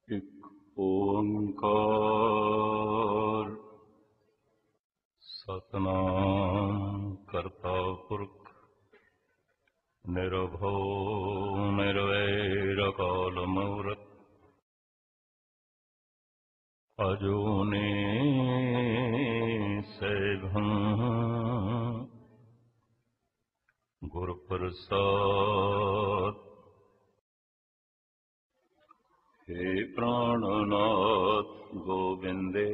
एक ओंकार सतनाम करता पुरख निर्भव निर्वैर काल मूरत अजूनी सैभं गुरुप्रसाद। हे प्राणनाथ गोविंदे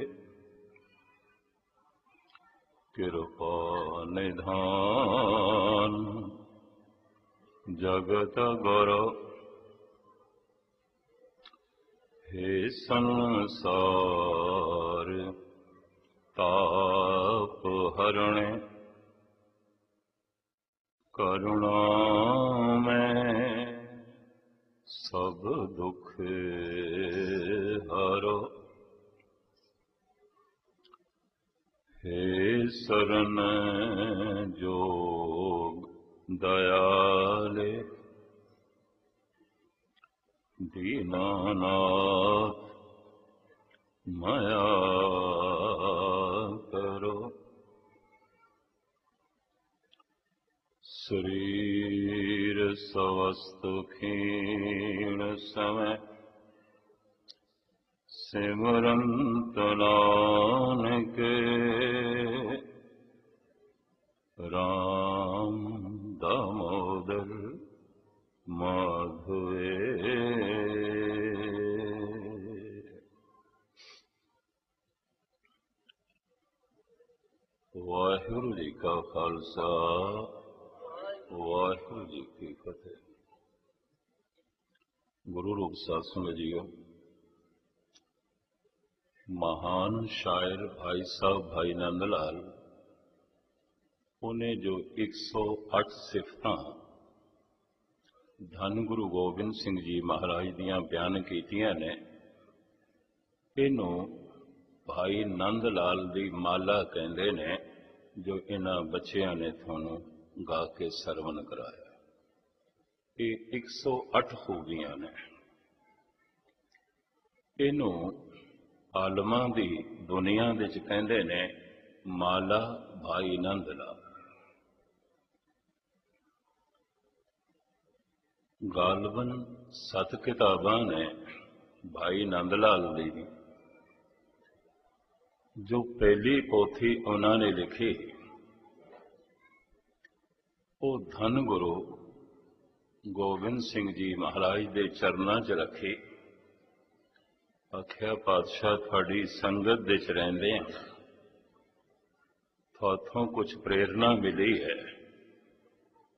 कृपा निधान जगत गुरु। हे संसार ताप हरणे करुणा में सब दुख हरो। हे शरण जोग दयाले दीनानाथ माया करो। शरीर स्वस्थ क्षीण समय सिमरंत नानक राम दामोदर माधवे। वाहिगुरु जी का खालसा वाहिगुरु जी की फतेह। गुरु रूप साध संगत जीओ, महान शायर भाई साहब भाई नंद लाल उन्हें जो 108 सिफतां धन गुरु गोबिंद सिंह जी महाराज दियां बयान कीतियां ने, इनू भाई नंद लाल दी माला कहंदे ने, जो इन्हां बच्चियां ने थानू गा के सरवण कराया। ये 108 खूबियां ने। इनू आलमा दी दुनिया विच कहंदे ने माला भाई नंद लाल। गालबन 7 किताबां ने भाई नंद लाल दी। जो पहली पोथी उन्होंने लिखी वो धन गुरु गोबिंद सिंह जी महाराज के चरणों च रखी। आख्या पातशाह थोड़ी संगत विच रहिंदे हां, थाथों कुछ प्रेरणा मिली है,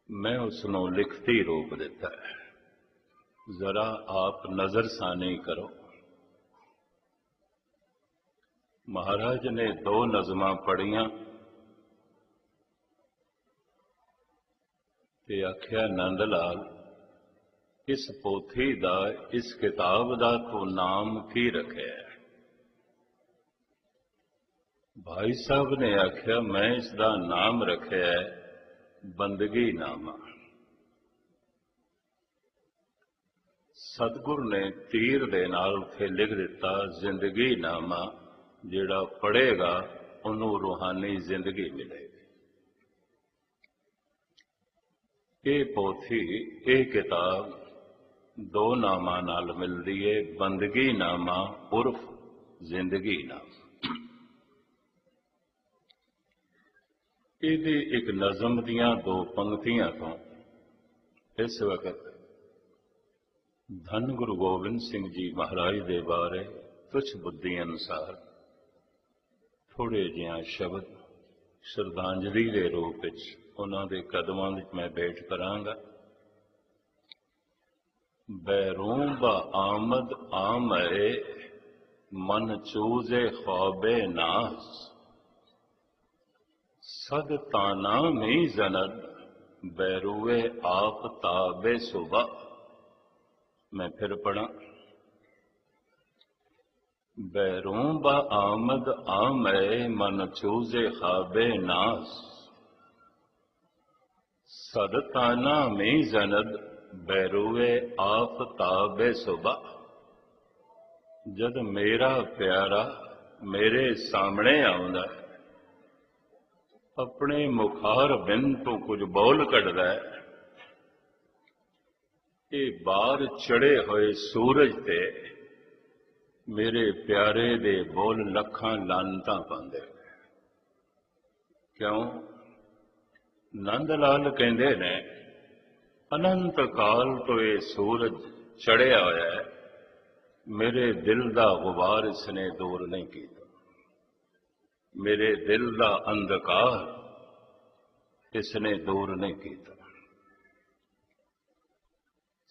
मैं उसनों लिखती रूप दिता है, जरा आप नजरसानी करो। महाराज ने 2 नज़मां पढ़ियां ते आख्या नंद लाल, इस पोथी दा इस किताब दा तो नाम की रखे है? भाई साहब ने आख्या मैं इसका नाम रखे है बंदगी नामा। सतगुर ने तीर दे नाल थे लिख दिता जिंदगी नामा, जिहड़ा पढ़ेगा उन्होंने रूहानी जिंदगी मिलेगी। ये पोथी ये किताब 2 नामां नाल मिलदी है, बंदगी नामा उर्फ जिंदगी नामा। इहदी एक नज़म दियां 2 पंक्तियां तो इस वक्त धन गुरु गोबिंद सिंह जी महाराज दे बारे तुच्छ बुद्धि अनुसार थोड़े जिहा शब्द श्रद्धांजलि के रूप में उन्हां दे कदमां विच मैं भेंट करांगा। बैरूं ब आमद आमए मन चूजे ख्वाबे नास, सद ताना में जनद बैरुए आप ताबे सुबह। मैं फिर पढ़ा। बैरूं ब आमद आमए मन चूजे ख्वाबे नास, सदताना में जनद बैरुए आफताबे सुबह। जद मेरा प्यारा मेरे सामने आउंदा अपने मुखार बिंद तो कुछ बोल कढ़दा है, ये बाहर चढ़े हुए सूरज ते मेरे प्यारे दे बोल लखां लानतां पांदे। क्यों? नंद लाल कहंदे ने अनंत काल तो ये सूरज चढ़िया होया है, मेरे दिल दा गुबार इसने दूर नहीं किया, मेरे दिल दा अंधकार इसने दूर नहीं किया।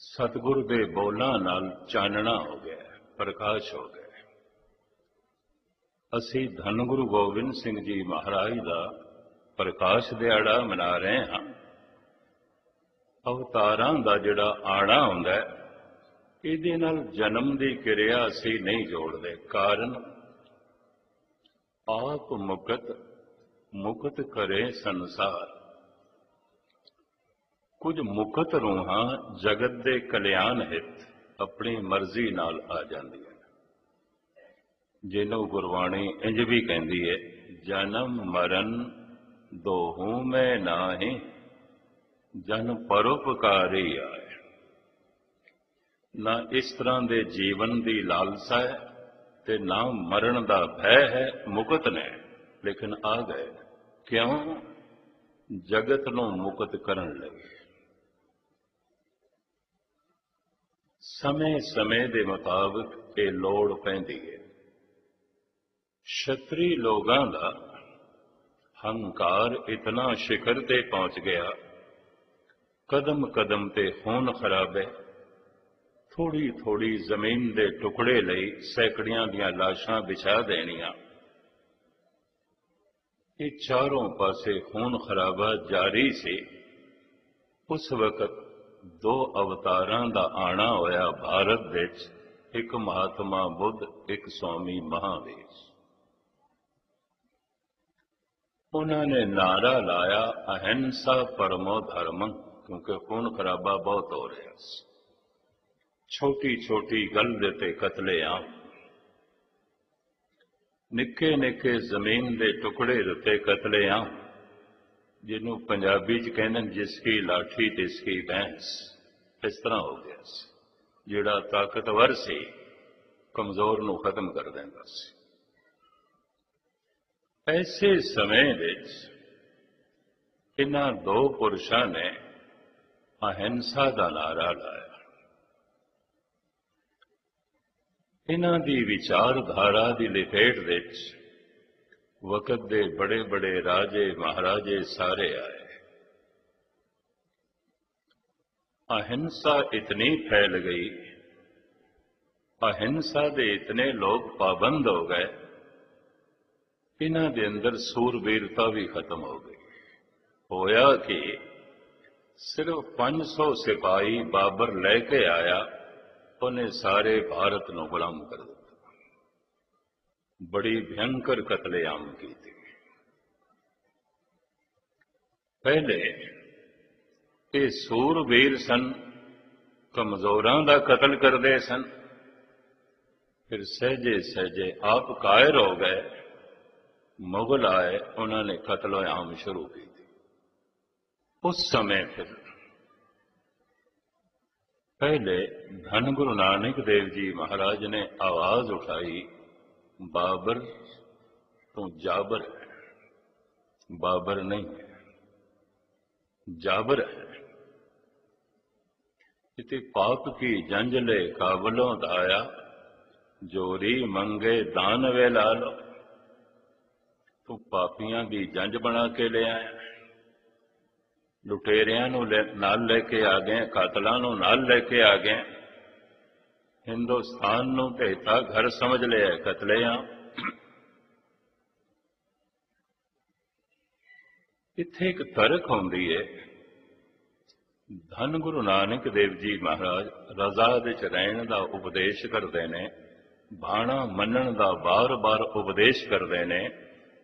सतगुरु दे बोलां नाल चानना हो गया, प्रकाश हो गया। असी धन गुरु गोबिंद सिंह जी महाराज का प्रकाश दिहाड़ा मना रहे हाँ। अवतारां दा जिहड़ा आना हुंदा है, इहदे नाल जन्म दी क्रिया असी नहीं जोड़ते। कारण आप मुकत करे संसार। कुछ मुकत रूहां जगत दे कल्याण हित अपनी मर्जी नाल आ जांदियां, जिन्हों गुरबाणी इंज भी कहती है, जन्म मरण दोहू में नाहि जन परोपकारी आए। ना इस तरह के जीवन की लालसा है ते ना मरण का भय है। मुकत ने लेकिन आ गए। क्यों? जगत नूं मुकत करन लगे। समय समय के मुताबिक ये लोड़ पैंदी है। क्षत्री लोगां दा हंकार इतना शिखर ते पहुंच गया, कदम कदम ते खून खराबे, थोड़ी थोड़ी जमीन दे टुकड़े लई सैकड़ियां दियां लाशां बिछा देनियां। ये चारों पासे खून खराबा जारी सी। उस वक्त दो अवतारां दा आना होया भारत विच, एक महात्मा बुद्ध, एक स्वामी महावीर। उन्होंने नारा लाया अहिंसा परमो धर्म, क्योंकि खून खराबा बहुत हो रहा। छोटी छोटी गल देते कतलेआम, निके निके जमीन के टुकड़े देते कतलेआम, जिन्हों पंजाबी च कहते जिसकी लाठी तिसकी भैंस। इस तरह हो गया। जिहड़ा ताकतवर सी कमजोर नूं खत्म कर देंदा सी। ऐसे समय विच इन्हां दो पुरुषों ने अहिंसा का नारा लाया। इन्हां दी विचारधारा की लपेट विच वक्त के बड़े बड़े राजे महाराजे सारे आए। अहिंसा इतनी फैल गई, अहिंसा के इतने लोग पाबंद हो गए, इन्हां दे अंदर सूरबीरता भी खत्म हो गई। होया कि सिर्फ 500 सिपाही बाबर लेके आया, उन्हें सारे भारत को गुलाम कर दिया। बड़ी भयंकर कतलेआम की थी। पहले ये सूरबीर सन, कमजोरां दा कतल करते सन। फिर सहजे सहजे आप कायर हो गए। मुगल आए, उन्होंने कत्ल आम शुरू की थी। उस समय फिर पहले धन गुरु नानक देव जी महाराज ने आवाज उठाई, बाबर तो जाबर है, बाबर नहीं है, जाबर है। इति पाप की जंजले काबलों दाया, जोरी मंगे दान वे लालो। तू पापियां की जंज बना के ले आया, लुटेरियां नाल लेके आ गए, कातलां नूं नाल लेके आ गए। हिंदुस्तान नूं ढेता घर समझ लिया, कतलेआम। इत्थे एक तरक होंदी है। धन गुरु नानक देव जी महाराज रजा विच रहण दा उपदेश करते हैं, भाणा मनण दा बार बार उपदेश करते हैं,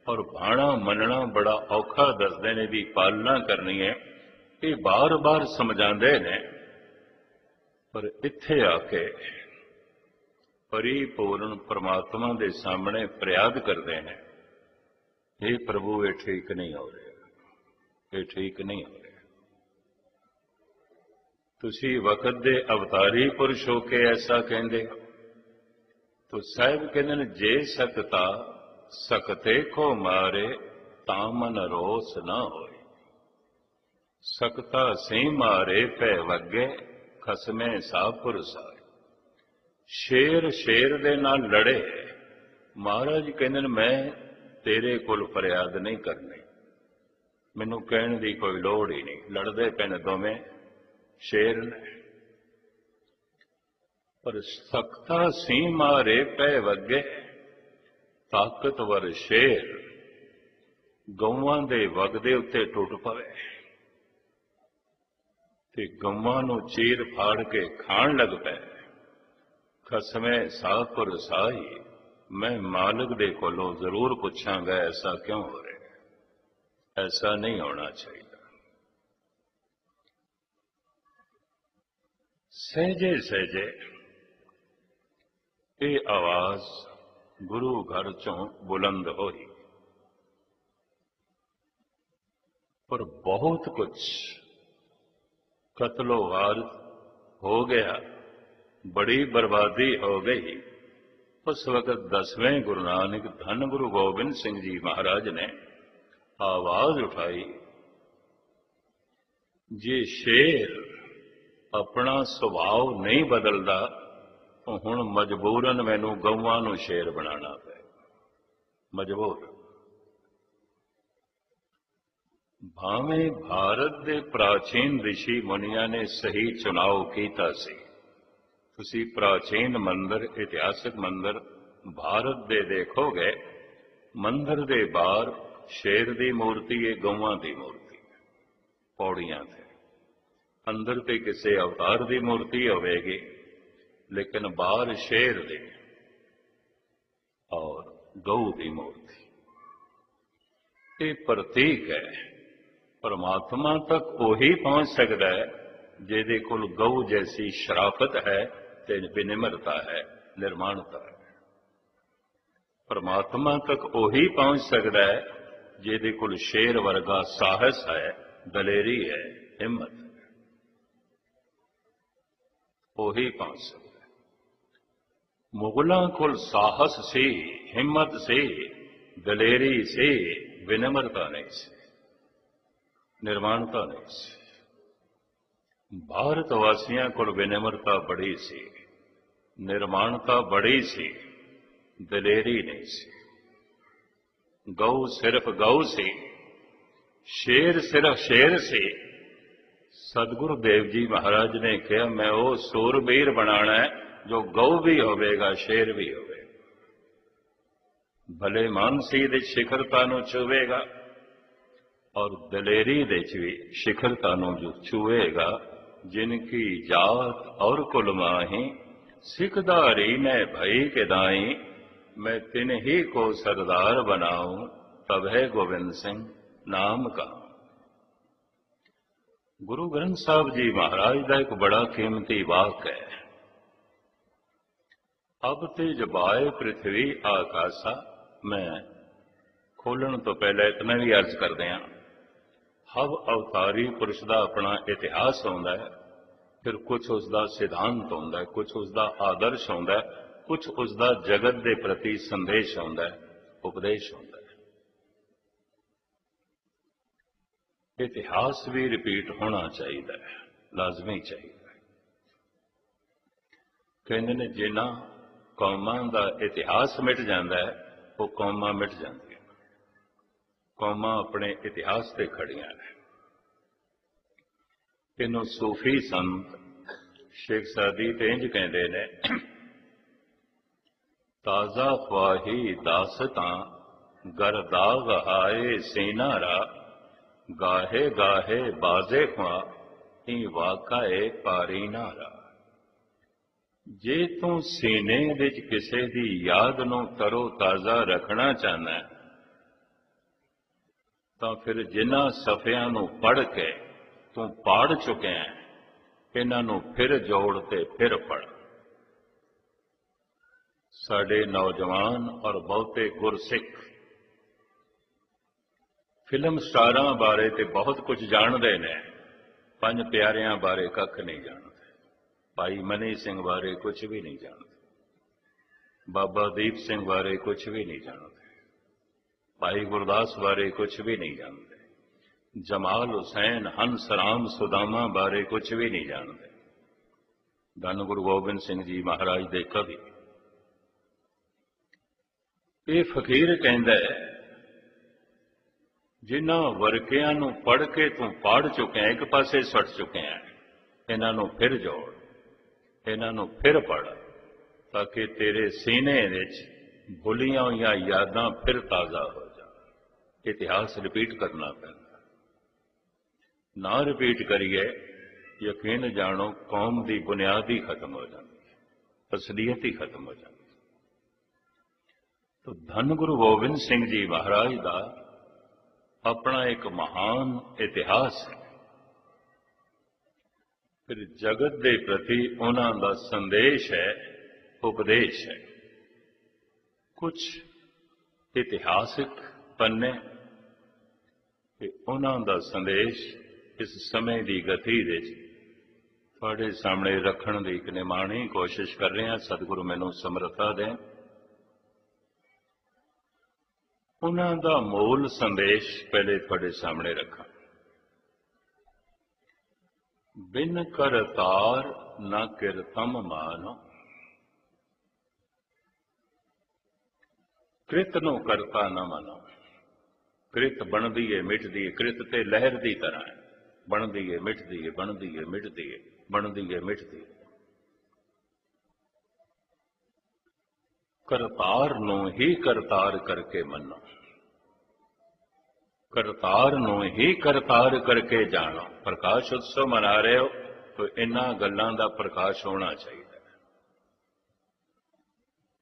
और भाणा मनना बड़ा औखा दसदे ने, भी पालना करनी है, ये बार बार समझाते हैं। पर इत्थे आके परिपूर्ण परमात्मा के सामने फरियाद करते हैं, हे प्रभु ये ठीक नहीं हो रहा, ये ठीक नहीं हो रहा। तुसी वक्त दे अवतारी पुरुष हो के ऐसा कहते हो। तो साहब कहते हैं, जे सकता सकते को मारे तामन रोस ना होए, सकता से मारे पै वगे खसमे सापुर साए। शेर शेर दे नाल लड़े, महाराज कहते हैं मैं तेरे कोल फरियाद नहीं करनी, मैनू कहने की कोई लोड़ ही नहीं, लड़ते पे ने दोवें शेर ने। पर सकता सी मारे पै वगे ताकतवर शेर गौवां दे वगदे उत्ते टुट पवे ते गौवां नूं चीर फाड़ के खाण लग पै। खसमे सापुर साही, मैं मालिक दे कोलों जरूर पूछांगा ऐसा क्यों हो रहा है, ऐसा नहीं होना चाहिए। सहजे सहजे ये आवाज गुरु घर चों बुलंद होई, पर बहुत कुछ कत्लो वारत हो गया, बड़ी बर्बादी हो गई। उस वक्त 10वें गुरु नानक धन गुरु गोबिंद सिंह जी महाराज ने आवाज उठाई, जे शेर अपना सुभाव नहीं बदलता तो हुण मजबूरन मैनू गौवां नूं शेर बनाना पे, मजबूर। भावें भारत के प्राचीन ऋषि मुनिया ने सही चुनाव किया सी। तुसी प्राचीन मंदिर, इतिहासिक मंदिर भारत दे देखोगे, मंदिर दे बाहर शेर की मूर्ति है, गौवां की मूर्ति है, पौड़ियां थे। अंदर ते किसी अवतार की मूर्ति होगी, लेकिन बाहर शेर दी और गऊ की मूर्ति। ये प्रतीक है, परमात्मा तक वही पहुंच सकता है जिहदे कोल गऊ जैसी शराफत है, ते विनिम्रता है, निर्माणता है। परमात्मा तक वही पहुंच सकता है जिहदे कोल शेर वर्गा साहस है, दलेरी है, हिम्मत है, वही पहुंच सकता है। मुगलों को साहस से, हिम्मत से, दलेरी से, विनम्रता नहीं से, निर्माणता नहीं से। भारतवासियों को विनम्रता बड़ी सी, निर्माणता बड़ी सी, दलेरी नहीं सी। गौ सिर्फ गौ से, शेर सिर्फ शेर से। सदगुरु देव जी महाराज ने कहा, मैं वो सूरबीर बनाना है जो गौ भी होवेगा, शेर भी होवेगा। भले मानसी दे शिखरता नूं छुवेगा और दलेरी दे भी शिखरता नूं जो छुएगा। जिनकी जात और कुल माही, सिखदारी में भई के दाई। मैं तिन ही को सरदार बनाऊं, तब है गोविंद सिंह नाम का। गुरु ग्रंथ साहब जी महाराज का एक बड़ा कीमती वाक है, अब ते जबाए पृथ्वी आकाशा। मैं खोलण तो पहले इतना भी अर्ज कर दिया, हव अवतारी पुरुष का अपना इतिहास होंदा है, फिर कुछ उसका सिद्धांत होंदा है, कुछ उसका आदर्श होंदा है, कुछ उसका जगत के प्रति संदेश होंदा है, उपदेश होंदा है। इतिहास भी रिपीट होना चाहिए, लाजमी चाहिए। कहते ने जिन्ना कौमां का इतिहास मिट जाता है, वो कौमां मिट जाती। कौमां अपने इतिहास से खड़ियां ने। इनू सूफी संत शेख सादी इंज कहते ने, ताजा ख्वाही दासतां गर दाग आए सीनारा। गाहे गाहे बाजे ख्वा ही वाकाए पारी नारा। जे तू सीने विच किसे दी याद नूं तरो ताज़ा रखना चाहना है, तो फिर जिन्हां सफ़ियां नूं पढ़ के तू पाड़ चुके हैं, इन्हां नूं फिर जोड़ ते फिर पढ़। साडे नौजवान और बहुते गुरसिख फिल्म स्टारां बारे ते बहुत कुछ जानते ने, पंज प्यारियां बारे कख नहीं जानते। भाई मनी सिंह बारे कुछ भी नहीं जानते, बाबा दीप सिंह बारे कुछ भी नहीं जानते, भाई गुरदास बारे कुछ भी नहीं जानते, जमाल हुसैन हंस राम सुदामा बारे कुछ भी नहीं जानते। धन गुरु गोबिंद सिंह जी महाराज दे कवि ये फकीर कहंदा है, जिन्हां वर्कियां नूं पढ़ के तूं पढ़ चुके हैं, एक पासे सट चुके हैं, इन्हां नूं फिर जोड़, इन्हां नूं फिर पढ़, ताकि तेरे सीने विच भुलियां होईयां यादां फिर ताज़ा हो जाण। इतिहास रिपीट करना पैंदा, ना रिपीट करिए यकीन जानो कौम की बुनियाद ही खत्म हो जाती है, असलियत ही खत्म हो जाती है। तो धन गुरु गोबिंद सिंह जी महाराज का अपना एक महान इतिहास है। फिर जगत के प्रति उन्हां दा संदेश है, उपदेश है। कुछ इतिहासिक पन्ने उन्हां दा संदेश इस समय की गति दे तुहाडे सामने रखण की एक निमाणी कोशिश कर रहे हैं। सतगुरु मैनूं समर्था दें। उन्हां दा मूल संदेश पहले तुहाडे सामने रखा। बिन करतार न किरतम मानो, कृत नूं करता न मानो। कृत बनदी है मिटदी है, कृत ते लहर की तरह है, बनदी है मिटदी है, बनदी है मिटदी है, बनदी है मिटदी है। करतार नूं ही करतार करके मनो, करतार नूं ही करतार करके जानो। प्रकाश उत्सव मना रहे हो तो इन्हां गल्लां दा प्रकाश होना चाहिए।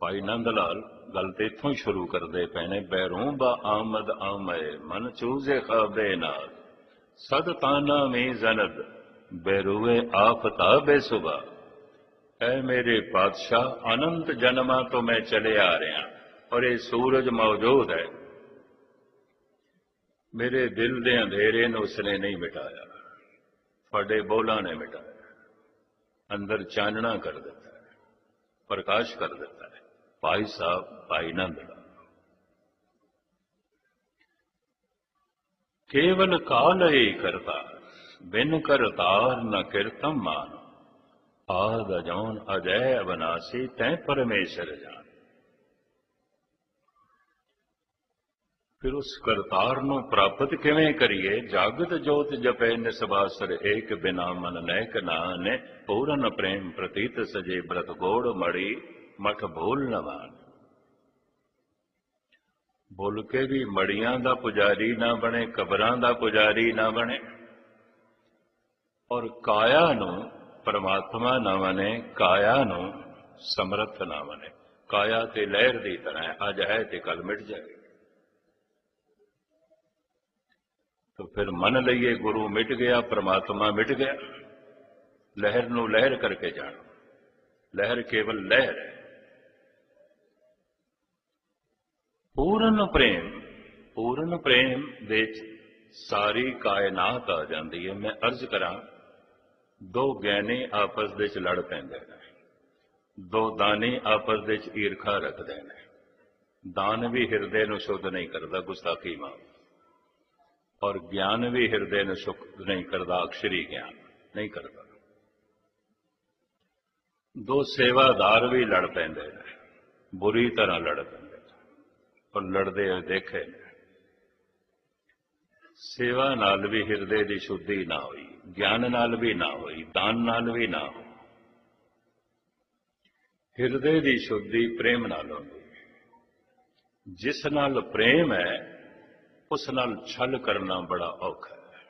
भाई नंद लाल गल तो इत्थों ही शुरू करते पे ने। बैरों बा आमद आमय मन चूजे खाबे नाल, सद ताना में जनद बैरुए आफताबे सुबह। ऐ मेरे पातशाह, अनंत जन्मा तो मैं चले आ रहा और ये सूरज मौजूद है। मेरे दिल के अंधेरे ने उसने नहीं मिटाया, थोड़े बोलों ने मिटाया। अंदर चानना कर देता है, प्रकाश कर देता है। भाई साहब भाई नंद लाल, केवल काल ही करतार, बिन करतार न कीर्तम मानो। आद अजौन अजय अविनाशी तै परमेश्वर जान। फिर उस करतार नूं प्राप्त किवें करिए? जागत जोत जपे निसबासर एक, बिना मन नैक नाने। पूरन प्रेम प्रतीत सजे ब्रत गोड़ मड़ी, मठ भूल न मान। भुल के भी मड़ियां दा पुजारी ना बने, कबरां दा पुजारी ना बने, और काया नूं परमात्मा ना मने, काया नूं समर्थ ना मने। काया ते लहर दी तरह अज है ते कल मिट जाए। तो फिर मन लईए गुरु मिट गया, परमात्मा मिट गया। लहर नूं लहर करके जानो। लहर केवल लहर है। पूर्ण प्रेम, पूर्ण प्रेम दे सारी कायनात आ जाती है। मैं अर्ज करा, दो ज्ञानी आपस दे लड़ पैंदे ने, दो दानी आपस दे ईरखा रखते हैं। दान भी हिरदे नूं शुद्ध नहीं करता, गुस्ताखी माफ, और ज्ञान भी हिरदे नूं शुद्ध नहीं करता, अक्षरी ज्ञान नहीं करता। दो सेवादार भी लड़ पैंदे ने, बुरी तरह लड़ पैंदे और लड़ते हुए देखे ने। सेवा नाल भी हिरदे की शुद्धि ना हुई, ज्ञान नाल भी ना हुई, दान नाल भी ना हुई। हिरदे की शुद्धि प्रेम नाल होंदी। जिस नाल प्रेम है उस नाल छल करना बड़ा औखा है।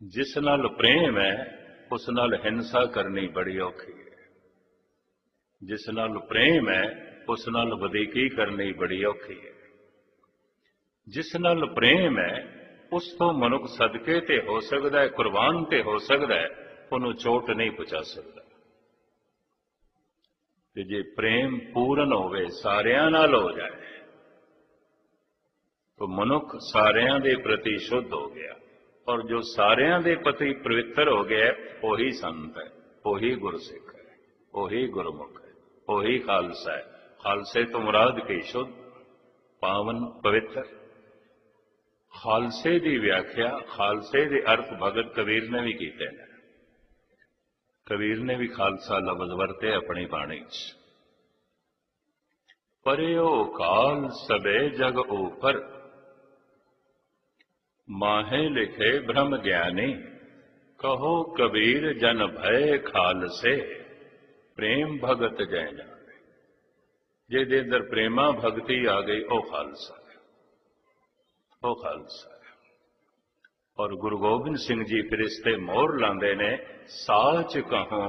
जिस नाल प्रेम है उस नाल हिंसा करनी बड़ी औखी है। जिस नाल प्रेम है उस नाल वधीकी करनी बड़ी औखी है। जिस नाल प्रेम है उस तो मनुख सदके ते हो सकता है, कुर्बान ते हो सकता है, उन्होंने चोट नहीं पहुंचा सकता। ਤੇ ਜੇ ਪ੍ਰੇਮ ਪੂਰਨ ਹੋਵੇ, ਸਾਰਿਆਂ ਨਾਲ ਹੋ ਜਾਏ, तो मनुख सारियां दे प्रति शुद्ध हो गया। और जो सारियां दे प्रति पवित्र हो गया, वही संत है, वही गुरसिख है, वही गुरमुख है, वही खालसा है। खालसे तो मुराद की शुद्ध, पावन, पवित्र। खालसे की व्याख्या, खालसे के अर्थ भगत कबीर ने भी कीते हैं। कबीर ने भी खालसा लफ्ज वरते अपनी बाणी च। परेओ काल सबे जग ऊपर, माहे लिखे ब्रह्म ज्ञानी। कहो कबीर जन भय खालसे, प्रेम भगत जय जाने। जिहदे अंदर प्रेमा भगती आ गई, वो खालसा है, वो खालसा है। और गुरु गोबिंद सिंह जी फिर इस ते मोहर लांदे ने, साच कहो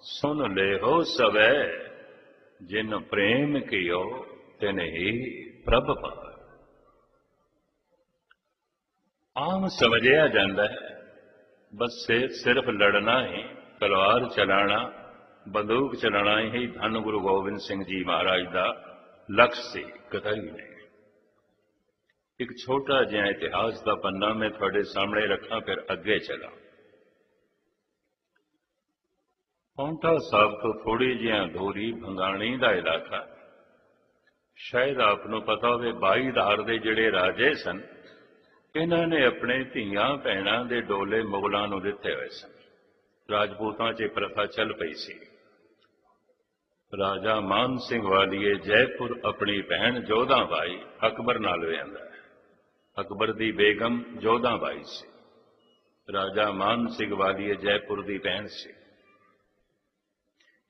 सुन ले हो सवै, जिन प्रेम कियो तिन ही प्रभ पाए। आम समझिया जाता है बस सिर्फ लड़ना ही, तलवार चलाना, बंदूक चलाना ही धन गुरु गोबिंद सिंह जी महाराज का लक्ष्य से कतई नहीं। एक छोटा जिहा इतिहास का पन्ना मैं थोड़े सामने रखा, फिर अगे चला। पाउंटा साहब तो थोड़ी जिहा दूरी भंगाणी का इलाका, शायद आपको पता हो, 22 धार के जिहड़े राजे सन, इन्होंने अपने धियां भैणां दे डोले मुगलों को दिते हुए सन। राजपूतों च प्रथा चल पई सी। राजा मान सिंह वालीए जयपुर अपनी बहन जोधा बाई अकबर नाल विआंदा है। अकबर दी बेगम जोधा बाई सी, राजा मान सिंह वालीए जयपुर दी बहन सी।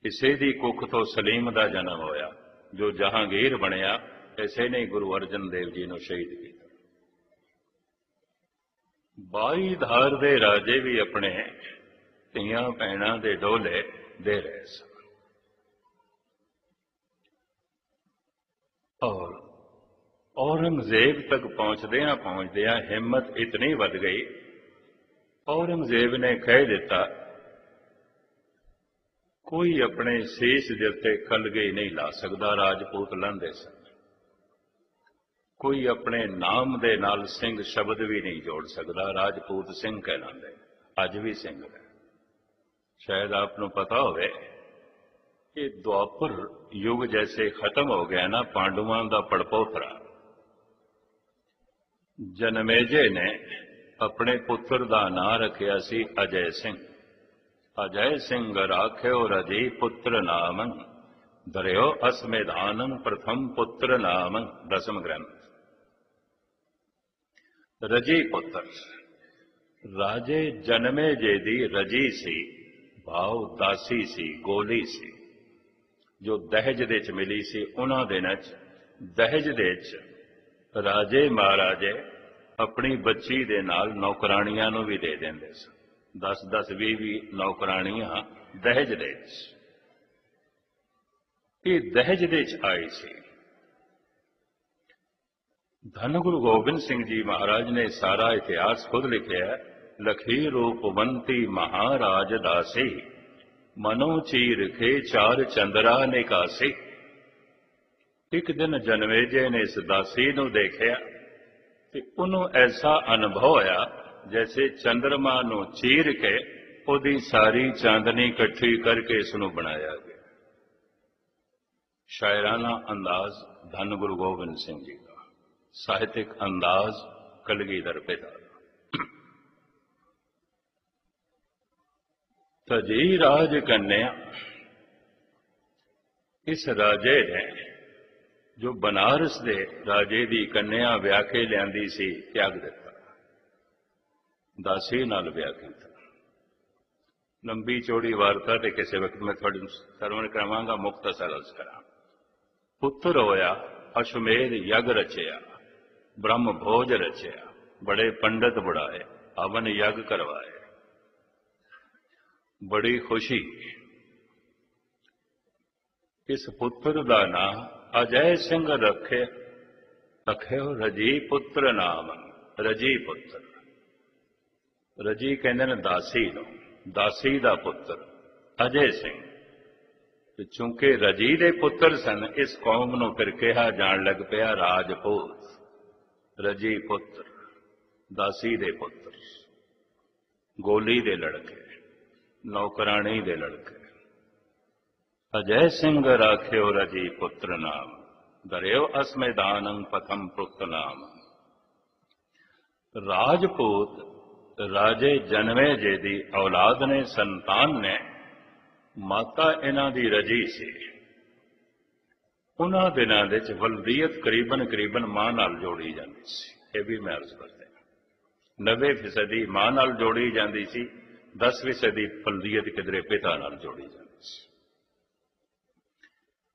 इसे दी कुख तो सलीम का जन्म होया, जो जहांगीर बनया। इसे ने गुरु अर्जन देव जी को शहीद किया। 22 धार दे राजे भी अपने धियां भैणां दे डोले दे रहे सन। और औरंगजेब तक पहुंचदियां हिम्मत इतनी वध गई, औरंगजेब ने कह दिता, कोई अपने शीश दे उत्ते कलगी नहीं ला सकता। राजपूत लांदे सन। कोई अपने नाम दे नाल सिंह शब्द भी नहीं जोड़ सकता। राजपूत सिंह कहलाते, अज भी सिंह है। शायद आपको पता होवे कि द्वापर युग जैसे खत्म हो गया ना, पांडुआं दा पड़पोतरा जनमेजे ने अपने पुत्र का नां रखिया सी अजय सिंह। अजय सिंह राख्यो रजी पुत्र नामं, धरियो असमेधानं प्रथम पुत्र नामं। दसम ग्रंथ। रजी पुत्र, राजे जन्मे जेदी रजी सी, भाव दासी सी, गोली सी, जो दहेज दे च मिली सी। उन्हां दिनां च दहेज दे च राजे महाराजे अपनी बच्ची दे नाल नौकरानियां नूं भी दे देंदे सन। 10-10, 20-20 नौकरानियां दहेज दे च। ये दहेज दे च आई सी। धन गुरु गोबिंद सिंह जी महाराज ने सारा इतिहास खुद लिखा है। लखी रूपवंती महाराज दासी, मनो चीर खे चार चंद्रा निकासी। एक दिन जनमेजे ने इस दासी नूं देखिया ते उन्हों ऐसा अनुभव होया जैसे चंद्रमा नूं चीर के उहदी सारी चांदनी इकट्ठी करके इसनूं बनाया गया। शायराना अंदाज धन गुरु गोबिंद सिंह जी का, साहित्यिक अंदाज कलगीधर पिता। तजी राज कन्या, इस राजे ने जो बनारस दे राजे दी कन्या व्याह के लियांदी सी, त्याग दिता, दासी नाल व्याह कीता। लंबी चौड़ी वार्ता ते किसी वक्त मैं थोड़ी सरवण करावांगा, मुख्तसर अर्ज करा। पुत्र होया, अश्वमेध यज्ञ रचिया, ब्रह्म भोज रचिया, बड़े पंडित बुढ़ाए, हवन यज्ञ करवाए। बड़ी खुशी। इस पुत्र का नाम अजय सिंह रखे रजी पुत्र नाम। रजी पुत्र, रजी कहते हैं दासी नूं, दासी का पुत्र अजय सिंह। ਤੇ ਚੂੰਕਿ ਰਜੀ ਦੇ ਪੁੱਤਰ ਸਨ, ਇਸ ਕੌਮ ਨੂੰ ਫਿਰ ਕਿਹਾ ਜਾਣ ਲੱਗ ਪਿਆ ਰਾਜਪੂਤ। ਰਜੀ ਪੁੱਤਰ, ਦਾਸੀ ਦੇ ਪੁੱਤਰ, ਗੋਲੀ ਦੇ ਲੜਕੇ, ਨੌਕਰਾਣੀ ਦੇ ਲੜਕੇ। ਅਜੈ ਸਿੰਘ ਰਾਖਿਓ ਰਜੀ ਪੁੱਤਰ ਨਾਮ, ਦਰਿਓ ਅਸ ਮੈਦਾਨੰ ਪਥਮ ਪੁੱਤ ਨਾਮ। ਰਾਜਪੂਤ ਰਾਜੇ ਜਨਮੇ ਜੇ ਦੀ ਔਲਾਦ ਨੇ, ਸੰਤਾਨ ਨੇ। ਮਾਤਾ ਇਹਨਾਂ ਦੀ ਰਜੀ ਸੀ। ਉਹਨਾਂ ਦਿਨਾਂ ਵਿੱਚ ਵਲਦੀਅਤ ਕਰੀਬਨ ਮਾਂ ਨਾਲ ਜੋੜੀ ਜਾਂਦੀ ਸੀ। ਇਹ ਵੀ ਮੈਂ ਅਰਜ਼ ਕਰਦਾ, 90% ਮਾਂ ਨਾਲ ਜੋੜੀ ਜਾਂਦੀ ਸੀ, 10% ਵਲਦੀਅਤ ਕਿਧਰੇ ਪਿਤਾ ਨਾਲ ਜੋੜੀ ਜਾਂਦੀ ਸੀ।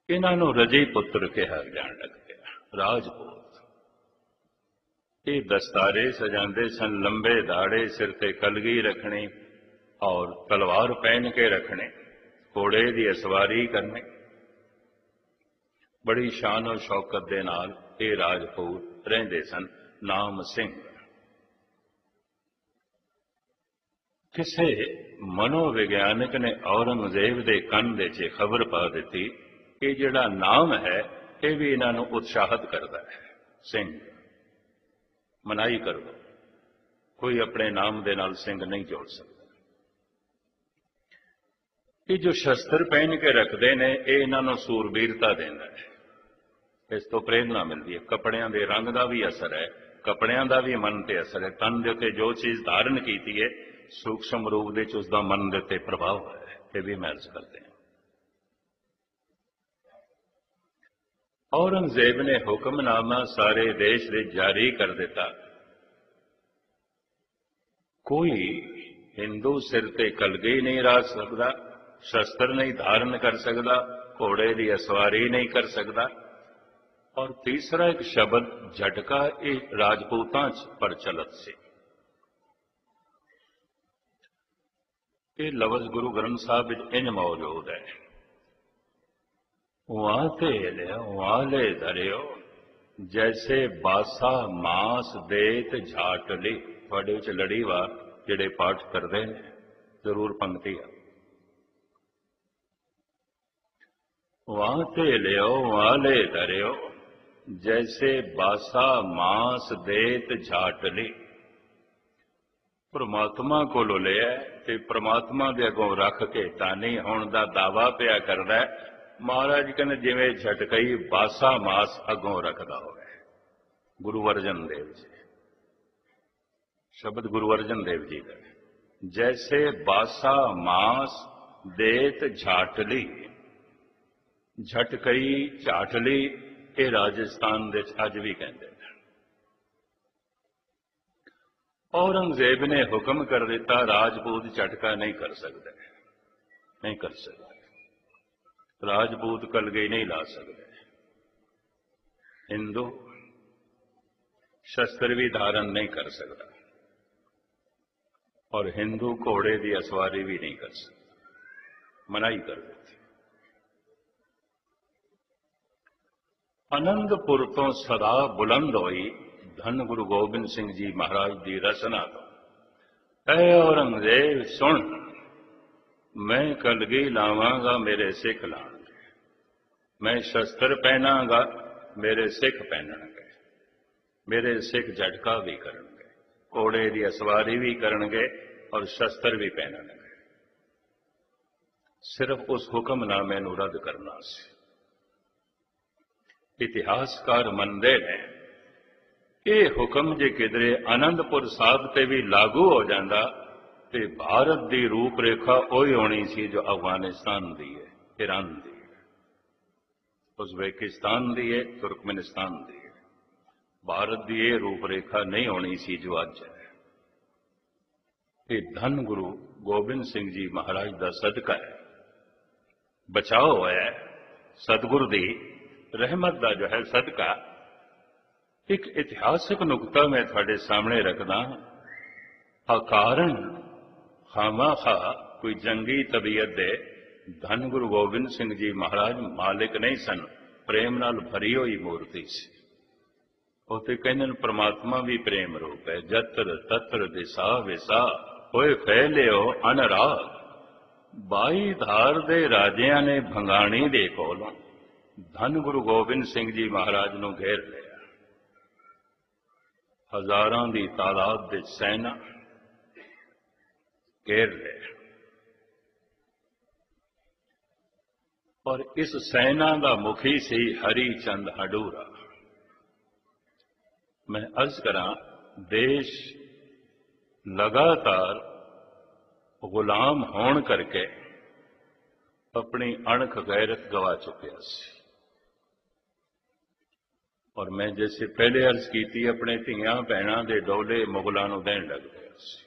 ਇਹਨਾਂ ਨੂੰ ਰਜੀ ਪੁੱਤਰ ਕਿਹਾ ਜਾਣ ਲੱਗ ਪਿਆ, ਰਾਜਪੂਤ। ਇਹ ਦਸਤਾਰੇ ਸਜਾਉਂਦੇ ਸਨ, ਲੰਬੇ ਦਾੜੇ, ਸਿਰ ਤੇ ਕਲਗੀ ਰੱਖਣੀ ਔਰ ਤਲਵਾਰ ਪਹਿਨ ਕੇ ਰੱਖਣੇ, ਘੋੜੇ ਦੀ ਅਸਵਾਰੀ ਕਰਨੀ। ਬੜੀ ਸ਼ਾਨ ਔਰ ਸ਼ੌਕਤ ਦੇ ਨਾਲ ਇਹ ਰਾਜਪੂਤ ਰਹਿੰਦੇ ਸਨ। ਨਾਮ ਸਿੰਘ। ਕਿਸੇ ਮਨੋਵਿਗਿਆਨਕ ਨੇ ਔਰੰਗਜ਼ੇਬ ਦੇ ਕੰਨ ਦੇ 'ਚ ਖਬਰ ਪਾ ਦਿੱਤੀ ਕਿ ਜਿਹੜਾ ਨਾਮ ਹੈ ਇਹ ਵੀ ਇਹਨਾਂ ਨੂੰ ਉਤਸ਼ਾਹਿਤ ਕਰਦਾ ਹੈ। ਸਿੰਘ ਮਨਾਹੀ ਕਰੋ, ਕੋਈ ਆਪਣੇ ਨਾਮ ਦੇ ਨਾਲ ਸਿੰਘ ਨਹੀਂ ਜੋੜ ਸਕਦਾ। ਇਹ ਜੋ ਸ਼ਸਤਰ ਪਹਿਨ ਕੇ ਰੱਖਦੇ ਨੇ, ਇਹ ਇਹਨਾਂ ਨੂੰ ਸੂਰਬੀਰਤਾ ਦਿੰਦਾ ਹੈ। ਇਸ ਤੋਂ ਪ੍ਰੇਰਨਾ ਮਿਲਦੀ ਹੈ। ਕੱਪੜਿਆਂ ਦੇ ਰੰਗ ਦਾ ਵੀ ਅਸਰ ਹੈ, ਕੱਪੜਿਆਂ ਦਾ ਵੀ ਮਨ ਤੇ ਅਸਰ ਹੈ। ਤਨ ਦੇ ਉੱਤੇ ਜੋ ਚੀਜ਼ ਧਾਰਨ ਕੀਤੀ ਹੈ, ਸੂਖਸ਼ਮ ਰੂਪ ਵਿੱਚ ਉਸ ਦਾ ਮਨ ਦੇ ਉੱਤੇ ਪ੍ਰਭਾਵ ਹੈ। ਇਹ ਵੀ ਮੈਂ ਅਰਜ਼ ਕਰਦੇ ਹਾਂ। ਔਰੰਗਜ਼ੇਬ ਨੇ ਹੁਕਮਨਾਮਾ ਸਾਰੇ ਦੇਸ਼ ਵਿੱਚ ਜਾਰੀ ਕਰ ਦਿੱਤਾ। ਕੋਈ ਹਿੰਦੂ ਸਿਰ ਤੇ ਕਲਗੀ ਨਹੀਂ ਰੱਖ ਸਕਦਾ, ਸ਼ਸਤਰ ਨਹੀਂ ਧਾਰਨ ਕਰ ਸਕਦਾ, ਘੋੜੇ ਦੀ ਅਸਵਾਰੀ ਨਹੀਂ ਕਰ ਸਕਦਾ। ਔਰ ਤੀਸਰਾ ਇੱਕ ਸ਼ਬਦ ਝਟਕਾ, ਇਹ ਰਾਜਪੂਤਾਂ 'ਚ ਪ੍ਰਚਲਿਤ ਸੀ। ਇਹ ਲਫ਼ਜ਼ ਗੁਰੂ ਗ੍ਰੰਥ ਸਾਹਿਬ ਵਿੱਚ ਇੰਜ ਮੌਜੂਦ ਹੈ, ਵਾਹ ਤੇ ਲਿਓ ਵਾਲੇ ਧਰਿਓ ਜੈਸੇ ਬਾਸਾ ਮਾਸ ਦੇਤ ਝਾਟ ਲਈ। ਤੁਹਾਡੇ ਵਿੱਚ ਲੜੀਵਾਰ ਜਿਹੜੇ ਪਾਠ ਕਰਦੇ ਨੇ ਜ਼ਰੂਰ ਪੰਕਤੀ ਆ, ਵਾਹ ਤੇ ਲਿਓ ਵਾਲੇ ਧਰਿਓ ਜੈਸੇ ਬਾਸਾ ਮਾਸ ਦੇਤ ਝਾਟ ਲਈ। ਪ੍ਰਮਾਤਮਾ ਕੋਲੋਂ ਲਿਆ ਤੇ ਪ੍ਰਮਾਤਮਾ ਦੇ ਅੱਗੋਂ ਰੱਖ ਕੇ ਤਾਨੀ ਹੋਣ ਦਾ ਦਾਵਾ ਪਿਆ ਕਰਦਾ। ਮਹਾਰਾਜ ਕਹਿੰਦੇ ਜਿਵੇਂ ਝਟਕਈ ਬਾਸਾ ਮਾਸ ਅੱਗੋਂ ਰੱਖਦਾ ਹੋਵੇ। ਗੁਰੂ ਅਰਜਨ ਦੇਵ ਜੀ, ਸ਼ਬਦ ਗੁਰੂ ਅਰਜਨ ਦੇਵ ਜੀ ਦਾ, ਜੈਸੇ ਬਾਸਾ ਮਾਸ ਦੇਤ ਝਾਟਲੀ। ਝਟਕਈ ਝਾਟਲੀ ਇਹ ਰਾਜਸਥਾਨ ਦੇ ਅੱਜ ਵੀ ਕਹਿੰਦੇ ਨੇ। ਔਰੰਗਜ਼ੇਬ ਨੇ ਹੁਕਮ ਕਰ ਦਿੱਤਾ, ਰਾਜਪੂਤ ਝਟਕਾ ਨਹੀਂ ਕਰ ਸਕਦੇ, ਨਹੀਂ ਕਰ ਸਕਦੇ। ਰਾਜਪੂਤ ਕਲਗੀ ਨਹੀਂ ਲਾ ਸਕਦੇ। ਹਿੰਦੂ ਸ਼ਸਤਰ ਵੀ ਧਾਰਨ ਨਹੀਂ ਕਰ ਸਕਦਾ ਔਰ ਹਿੰਦੂ ਘੋੜੇ ਦੀ ਅਸਵਾਰੀ ਵੀ ਨਹੀਂ ਕਰ ਸਕਦਾ। ਮਨਾਹੀ ਕਰ ਦਿੱਤੀ। ਆਨੰਦਪੁਰ ਤੋਂ ਸਦਾ ਬੁਲੰਦ ਹੋਈ ਧੰਨ ਗੁਰੂ ਗੋਬਿੰਦ ਸਿੰਘ ਜੀ ਮਹਾਰਾਜ ਦੀ ਰਚਨਾ ਤੋਂ, ਐ ਔਰੰਗਜ਼ੇਬ ਸੁਣ, ਮੈਂ ਕਲਗੀ ਲਾਵਾਂਗਾ, ਮੇਰੇ ਸਿੱਖ ਲਾਣਗੇ। ਮੈਂ ਸ਼ਸਤਰ ਪਹਿਨਾਂਗਾ, ਮੇਰੇ ਸਿੱਖ ਪਹਿਨਣਗੇ। ਮੇਰੇ ਸਿੱਖ ਝਟਕਾ ਵੀ ਕਰਨਗੇ, ਘੋੜੇ ਦੀ ਅਸਵਾਰੀ ਵੀ ਕਰਨਗੇ ਔਰ ਸ਼ਸਤਰ ਵੀ ਪਹਿਨਣਗੇ। ਸਿਰਫ ਉਸ ਹੁਕਮਨਾਮੇ ਨੂੰ ਰੱਦ ਕਰਨਾ ਸੀ। ਇਤਿਹਾਸਕਾਰ ਮੰਨਦੇ ਨੇ ਇਹ ਹੁਕਮ ਜੇ ਕਿਧਰੇ ਆਨੰਦਪੁਰ ਸਾਹਿਬ ਤੇ ਵੀ ਲਾਗੂ ਹੋ ਜਾਂਦਾ ਤੇ ਭਾਰਤ ਦੀ ਰੂਪ ਰੇਖਾ ਉਹੀ ਹੋਣੀ ਸੀ ਜੋ ਅਫਗਾਨਿਸਤਾਨ ਦੀ ਹੈ, ਈਰਾਨ ਦੀ ਹੈ, ਉਜ਼ਬੇਕਿਸਤਾਨ ਦੀ ਹੈ, ਤੁਰਕਮੇਨਿਸਤਾਨ ਦੀ ਹੈ। ਭਾਰਤ ਦੀ ਇਹ ਰੂਪ ਰੇਖਾ ਨਹੀਂ ਹੋਣੀ ਸੀ ਜੋ ਅੱਜ ਹੈ। ਇਹ ਧੰਨ ਗੁਰੂ ਗੋਬਿੰਦ ਸਿੰਘ ਜੀ ਮਹਾਰਾਜ ਦਾ ਸਦਕਾ ਹੈ, ਬਚਾਓ ਹੋਇਆ ਸਤਿਗੁਰ ਦੀ ਰਹਿਮਤ ਦਾ ਜੋ ਹੈ ਸਦਕਾ। ਇੱਕ ਇਤਿਹਾਸਕ ਨੁਕਤਾ ਮੈਂ ਤੁਹਾਡੇ ਸਾਹਮਣੇ ਰੱਖਦਾ। ਅਕਾਰਨ ਖਾਮਾਖਾ ਕੋਈ ਜੰਗੀ ਤਬੀਅਤ ਦੇ ਧੰਨ ਗੁਰੂ ਗੋਬਿੰਦ ਸਿੰਘ ਜੀ ਮਹਾਰਾਜ ਮਾਲਿਕ ਨਹੀਂ ਸਨ, ਪ੍ਰੇਮ ਨਾਲ ਭਰੀ ਹੋਈ ਮੂਰਤੀ ਸੀ। ਉਹ ਤੇ ਕਹਿੰਦੇ ਨੇ ਪ੍ਰਮਾਤਮਾ ਵੀ ਪ੍ਰੇਮ ਰੂਪ ਹੈ। ਜਤਰ ਤਤਰ ਦਿਸਾ ਵਿਸਾ ਹੋਏ ਫੈਲਿਓ ਅਨਰਾਗ। 22 धार ਦੇ ਰਾਜਿਆਂ ਨੇ ਭੰਗਾਣੀ ਦੇ ਕੋਲੋਂ ਧੰਨ ਗੁਰੂ ਗੋਬਿੰਦ ਸਿੰਘ ਜੀ ਮਹਾਰਾਜ ਨੂੰ ਘੇਰ ਲਿਆ। ਹਜ਼ਾਰਾਂ ਦੀ ਤਾਦਾਦ ਵਿੱਚ ਸੈਨਾ ਘੇਰ ਲਿਆ ਔਰ ਇਸ ਸੈਨਾ ਦਾ ਮੁਖੀ ਸੀ ਹਰੀ ਚੰਦ ਹਡੂਰਾ। मैं अर्ज करा, देश लगातार गुलाम होने करके अपनी अणख गैरत गवा चुकिया सी। और मैं जैसे पहले अर्ज की थी, अपने धियां भैणां दे डोले मुगलों नूं देण लग पिया सी।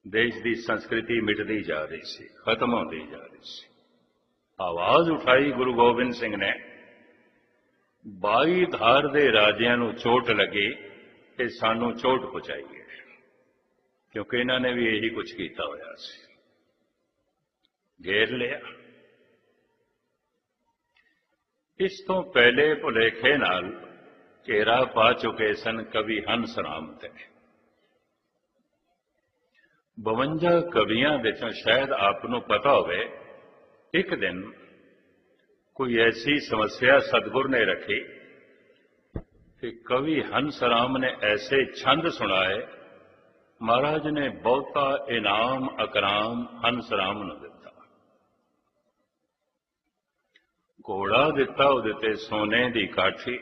देश की संस्कृति मिटती जा रही सी, खत्म होती जा रही सी। आवाज उठाई गुरु गोबिंद सिंह ने, 22 धार ਦੇ ਰਾਜਿਆਂ ਨੂੰ ਚੋਟ ਲੱਗੀ ਤੇ ਸਾਨੂੰ ਚੋਟ ਪਹੁੰਚਾਈ ਹੈ, ਕਿਉਂਕਿ ਇਹਨਾਂ ਨੇ ਵੀ ਇਹੀ ਕੁਝ ਕੀਤਾ ਹੋਇਆ ਸੀ। ਘੇਰ ਲਿਆ। ਇਸ ਤੋਂ ਪਹਿਲੇ ਭੁਲੇਖੇ ਨਾਲ ਘੇਰਾ ਪਾ ਚੁੱਕੇ ਸਨ ਕਵੀ ਹੰਸ ਰਾਮ ਤੇ। 52 ਕਵੀਆਂ ਵਿੱਚੋਂ ਸ਼ਾਇਦ ਆਪ ਨੂੰ ਪਤਾ ਹੋਵੇ, ਇੱਕ ਦਿਨ कोई ऐसी समस्या सतगुर ने रखी कि कवि हंस राम ने ऐसे छंद सुनाए, महाराज ने बहुता इनाम अकराम हंस राम ने दिता। घोड़ा दिता उहदे सोने की काठी,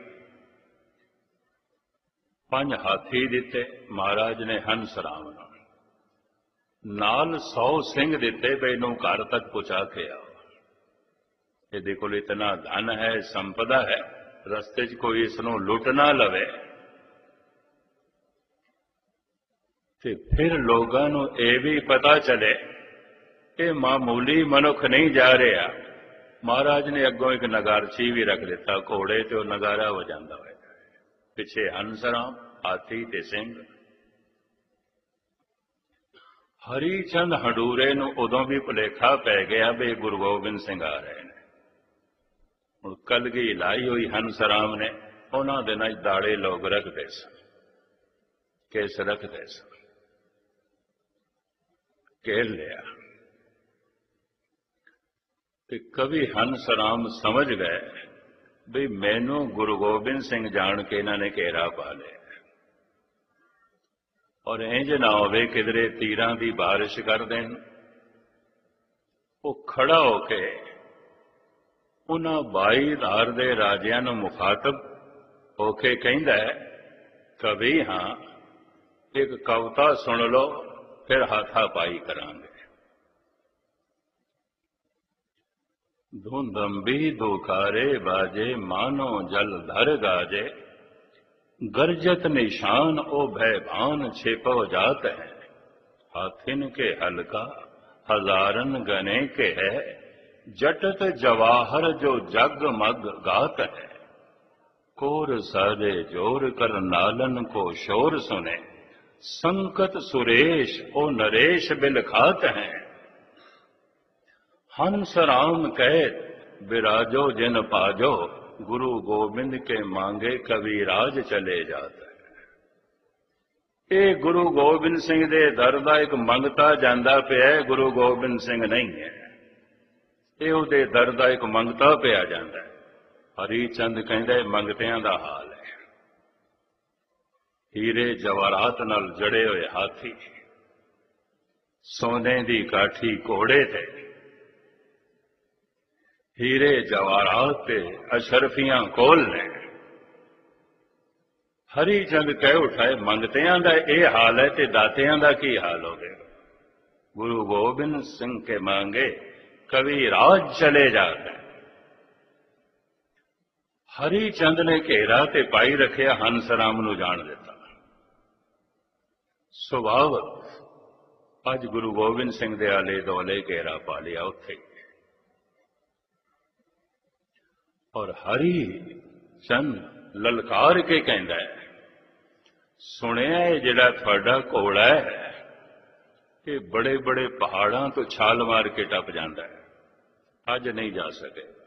5 हाथी दिते महाराज ने हंस राम नाल 100 सिंह दिते भी इनू घर तक पहुंचा के आओ। ਇਹਦੇ ਕੋਲ इतना धन है, संपदा है, रस्ते च कोई इसनों लुट ना लवे। ते फिर लोगों को यह भी पता चले कि मामूली मनुख नहीं जा रहा। महाराज ने अगों एक नगारची भी रख दिता, घोड़े ते नगारा वजांदा है, पिछे हंस राम हाथी ते सिंह। हरी चंद हडूरे नूं उदों भी भुलेखा पै गया भी गुरु गोबिंद सिंह आ रहे हैं। ਹੁਣ ਕਲਗੀ ਲਾਈ ਹੋਈ ਹੰਸ ਰਾਮ ਨੇ, ਉਹਨਾਂ ਦਿਨਾਂ ਚ ਦਾੜੇ ਲੋਕ ਰੱਖਦੇ ਸਨ, ਕੇਸ ਰੱਖਦੇ ਸਨ। ਘੇਰ ਲਿਆ ਤੇ ਕਵੀ ਹੰਸ ਰਾਮ ਸਮਝ ਗਏ ਵੀ ਮੈਨੂੰ ਗੁਰੂ ਗੋਬਿੰਦ ਸਿੰਘ ਜਾਣ ਕੇ ਇਹਨਾਂ ਨੇ ਘੇਰਾ ਪਾ ਲਿਆ। ਔਰ ਇੰਜ ਨਾ ਹੋਵੇ ਕਿਧਰੇ ਤੀਰਾਂ ਦੀ ਬਾਰਿਸ਼ ਕਰ ਦੇਣ। ਉਹ ਖੜਾ ਹੋ ਕੇ उन्हां 22 धार दे राजियां नूं मुखातब होके कहंदा है, कवि हाँ, एक कविता सुन लो फिर हाथापाई करांगे। धुंधंबी दुखारे बाजे मानो जल धर गाजे, गर्जत निशान ओ भयभान छिपो जात है। हाथिन के हल्का हजारन गने के है, जटत जवाहर जो जग मग गात है। कोर सारे जोर कर नालन को शोर सुने, संकट सुरेश ओ नरेश बिल खात है। हंस राम कह विराजो जिन पाजो, गुरु गोबिंद के मांगे कविराज चले जाता है। ये गुरु गोबिंद सिंह दे दर दा एक मंगता जांदा पिया, गुरु गोबिंद सिंह नहीं है। ਇਹ ਉਹਦੇ ਦਰ ਦਾ ਇੱਕ ਮੰਗਤਾ ਪਿਆ ਜਾਂਦਾ ਹੈ। ਹਰੀ ਚੰਦ ਕਹਿੰਦਾ ਮੰਗਤਿਆਂ ਦਾ ਹਾਲ ਹੈ। ਹੀਰੇ ਜਵਾਹਰਾਤ ਨਾਲ ਜੜੇ ਹੋਏ ਹਾਥੀ, ਸੋਨੇ ਦੀ ਕਾਠੀ ਘੋੜੇ ਤੇ, ਹੀਰੇ ਜਵਾਹਰਾਤ ਤੇ ਅਸ਼ਰਫੀਆਂ ਕੋਲ ਨੇ। ਹਰੀ ਚੰਦ ਕਹਿ ਉਠਾਏ ਮੰਗਤਿਆਂ ਦਾ ਇਹ ਹਾਲ ਹੈ ਤੇ ਦਾਤਿਆਂ ਦਾ ਕੀ ਹਾਲ ਹੋਵੇਗਾ। ਗੁਰੂ ਗੋਬਿੰਦ ਸਿੰਘ ਕੇ ਮੰਗੇ कवि राज चले जाता है। हरी चंद ने घेरा ते पाई रखिया, हंस राम नूं जान दिता। सुभावक अज गुरु गोबिंद सिंह दे आले दुआले घेरा पा लिया उत्थे। और हरी चंद ललकार के कहंदा है, सुनिया जिहड़ा तुहाडा घोड़ा है ये बड़े बड़े पहाड़ों तो छाल मार के टप जाता है, अज नहीं जा सकेगा।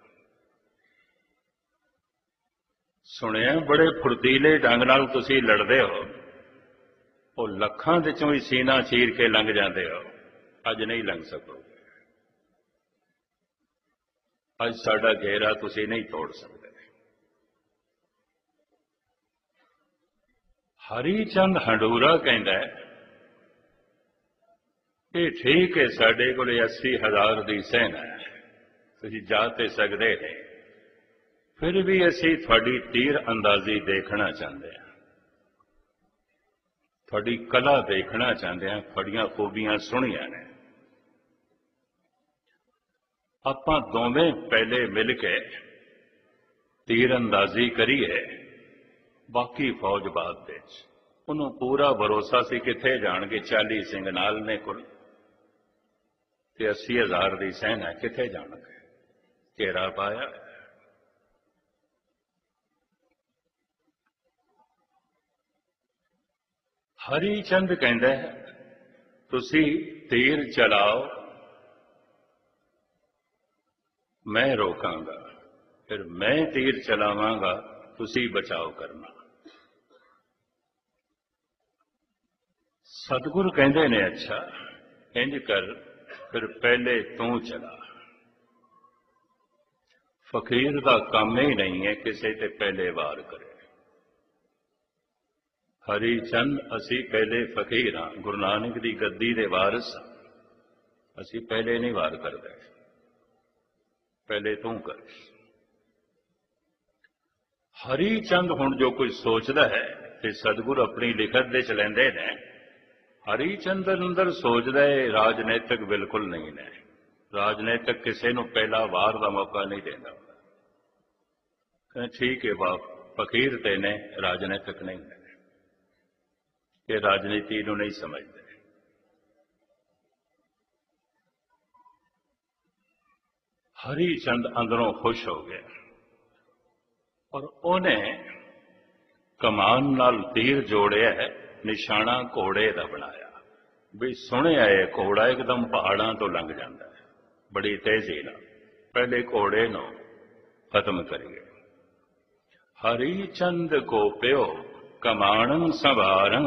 सुनिया बड़े फुर्तीले ढंग नाल तुसीं लड़दे हो, वो लखां विचों ही सीना चीर के लंघ जाते हो, अज नहीं लंघ सकोगे, अज साडा घेरा तुसी नहीं तोड़ सकते। हरी चंद हंडूरा कहता है ये ठीक है, साडे कोल 80,000 की सेना है, तुसी जा ते सकदे ने, फिर भी असी थोड़ी तीर अंदाजी देखना चाहते हैं, थोड़ी कला देखना चाहते हैं, थोड़ियां खूबियां सुनिया ने। आपां दोवें पहले मिल के तीर अंदाजी करिए, बाकी फौज बाद दे। उन्होंने पूरा भरोसा सी किथे जाणगे, 40 सिंह नाल ने कुल ते 80,000 की सेना किथे जाणगे, घेरा पाया। हरी चंद कहता है तुसी तीर चलाओ, मैं रोकांगा, फिर मैं तीर चलावांगा, तुसी बचाव करना। सतगुरु कहते ने अच्छा इंज कर, फिर पहले तू चला। फकीर का काम ही नहीं है किसी ते पहले वार करे। हरी चंद असी पहले फकीर हाँ, गुरु नानक की गद्दी दे वारिस, असी पहले नहीं वार करते, पहले तू कर। हरी चंद हुण जो कुछ सोचता है ते सतगुरु अपनी लिखत दे च लैंदे ने, हरी चंद अंदर सोचता है राजनीतिक बिल्कुल नहीं ने, राजनीतिक किसी को पहला वार का मौका नहीं देता। ठीक है बाप, फकीर ते ने राजनीतिक नहीं है, ये राजनीति को नहीं समझते। हरी चंद अंदरों खुश हो गया और उन्हें कमान नाल तीर जोड़िया है, निशाना घोड़े का बनाया भी सुने आए घोड़ा एकदम पहाड़ों तो लंघ जाता है बड़ी तेजी ना, पहले घोड़े नो खत्म करिए। हरी चंद को प्यो कमाणं संवारं,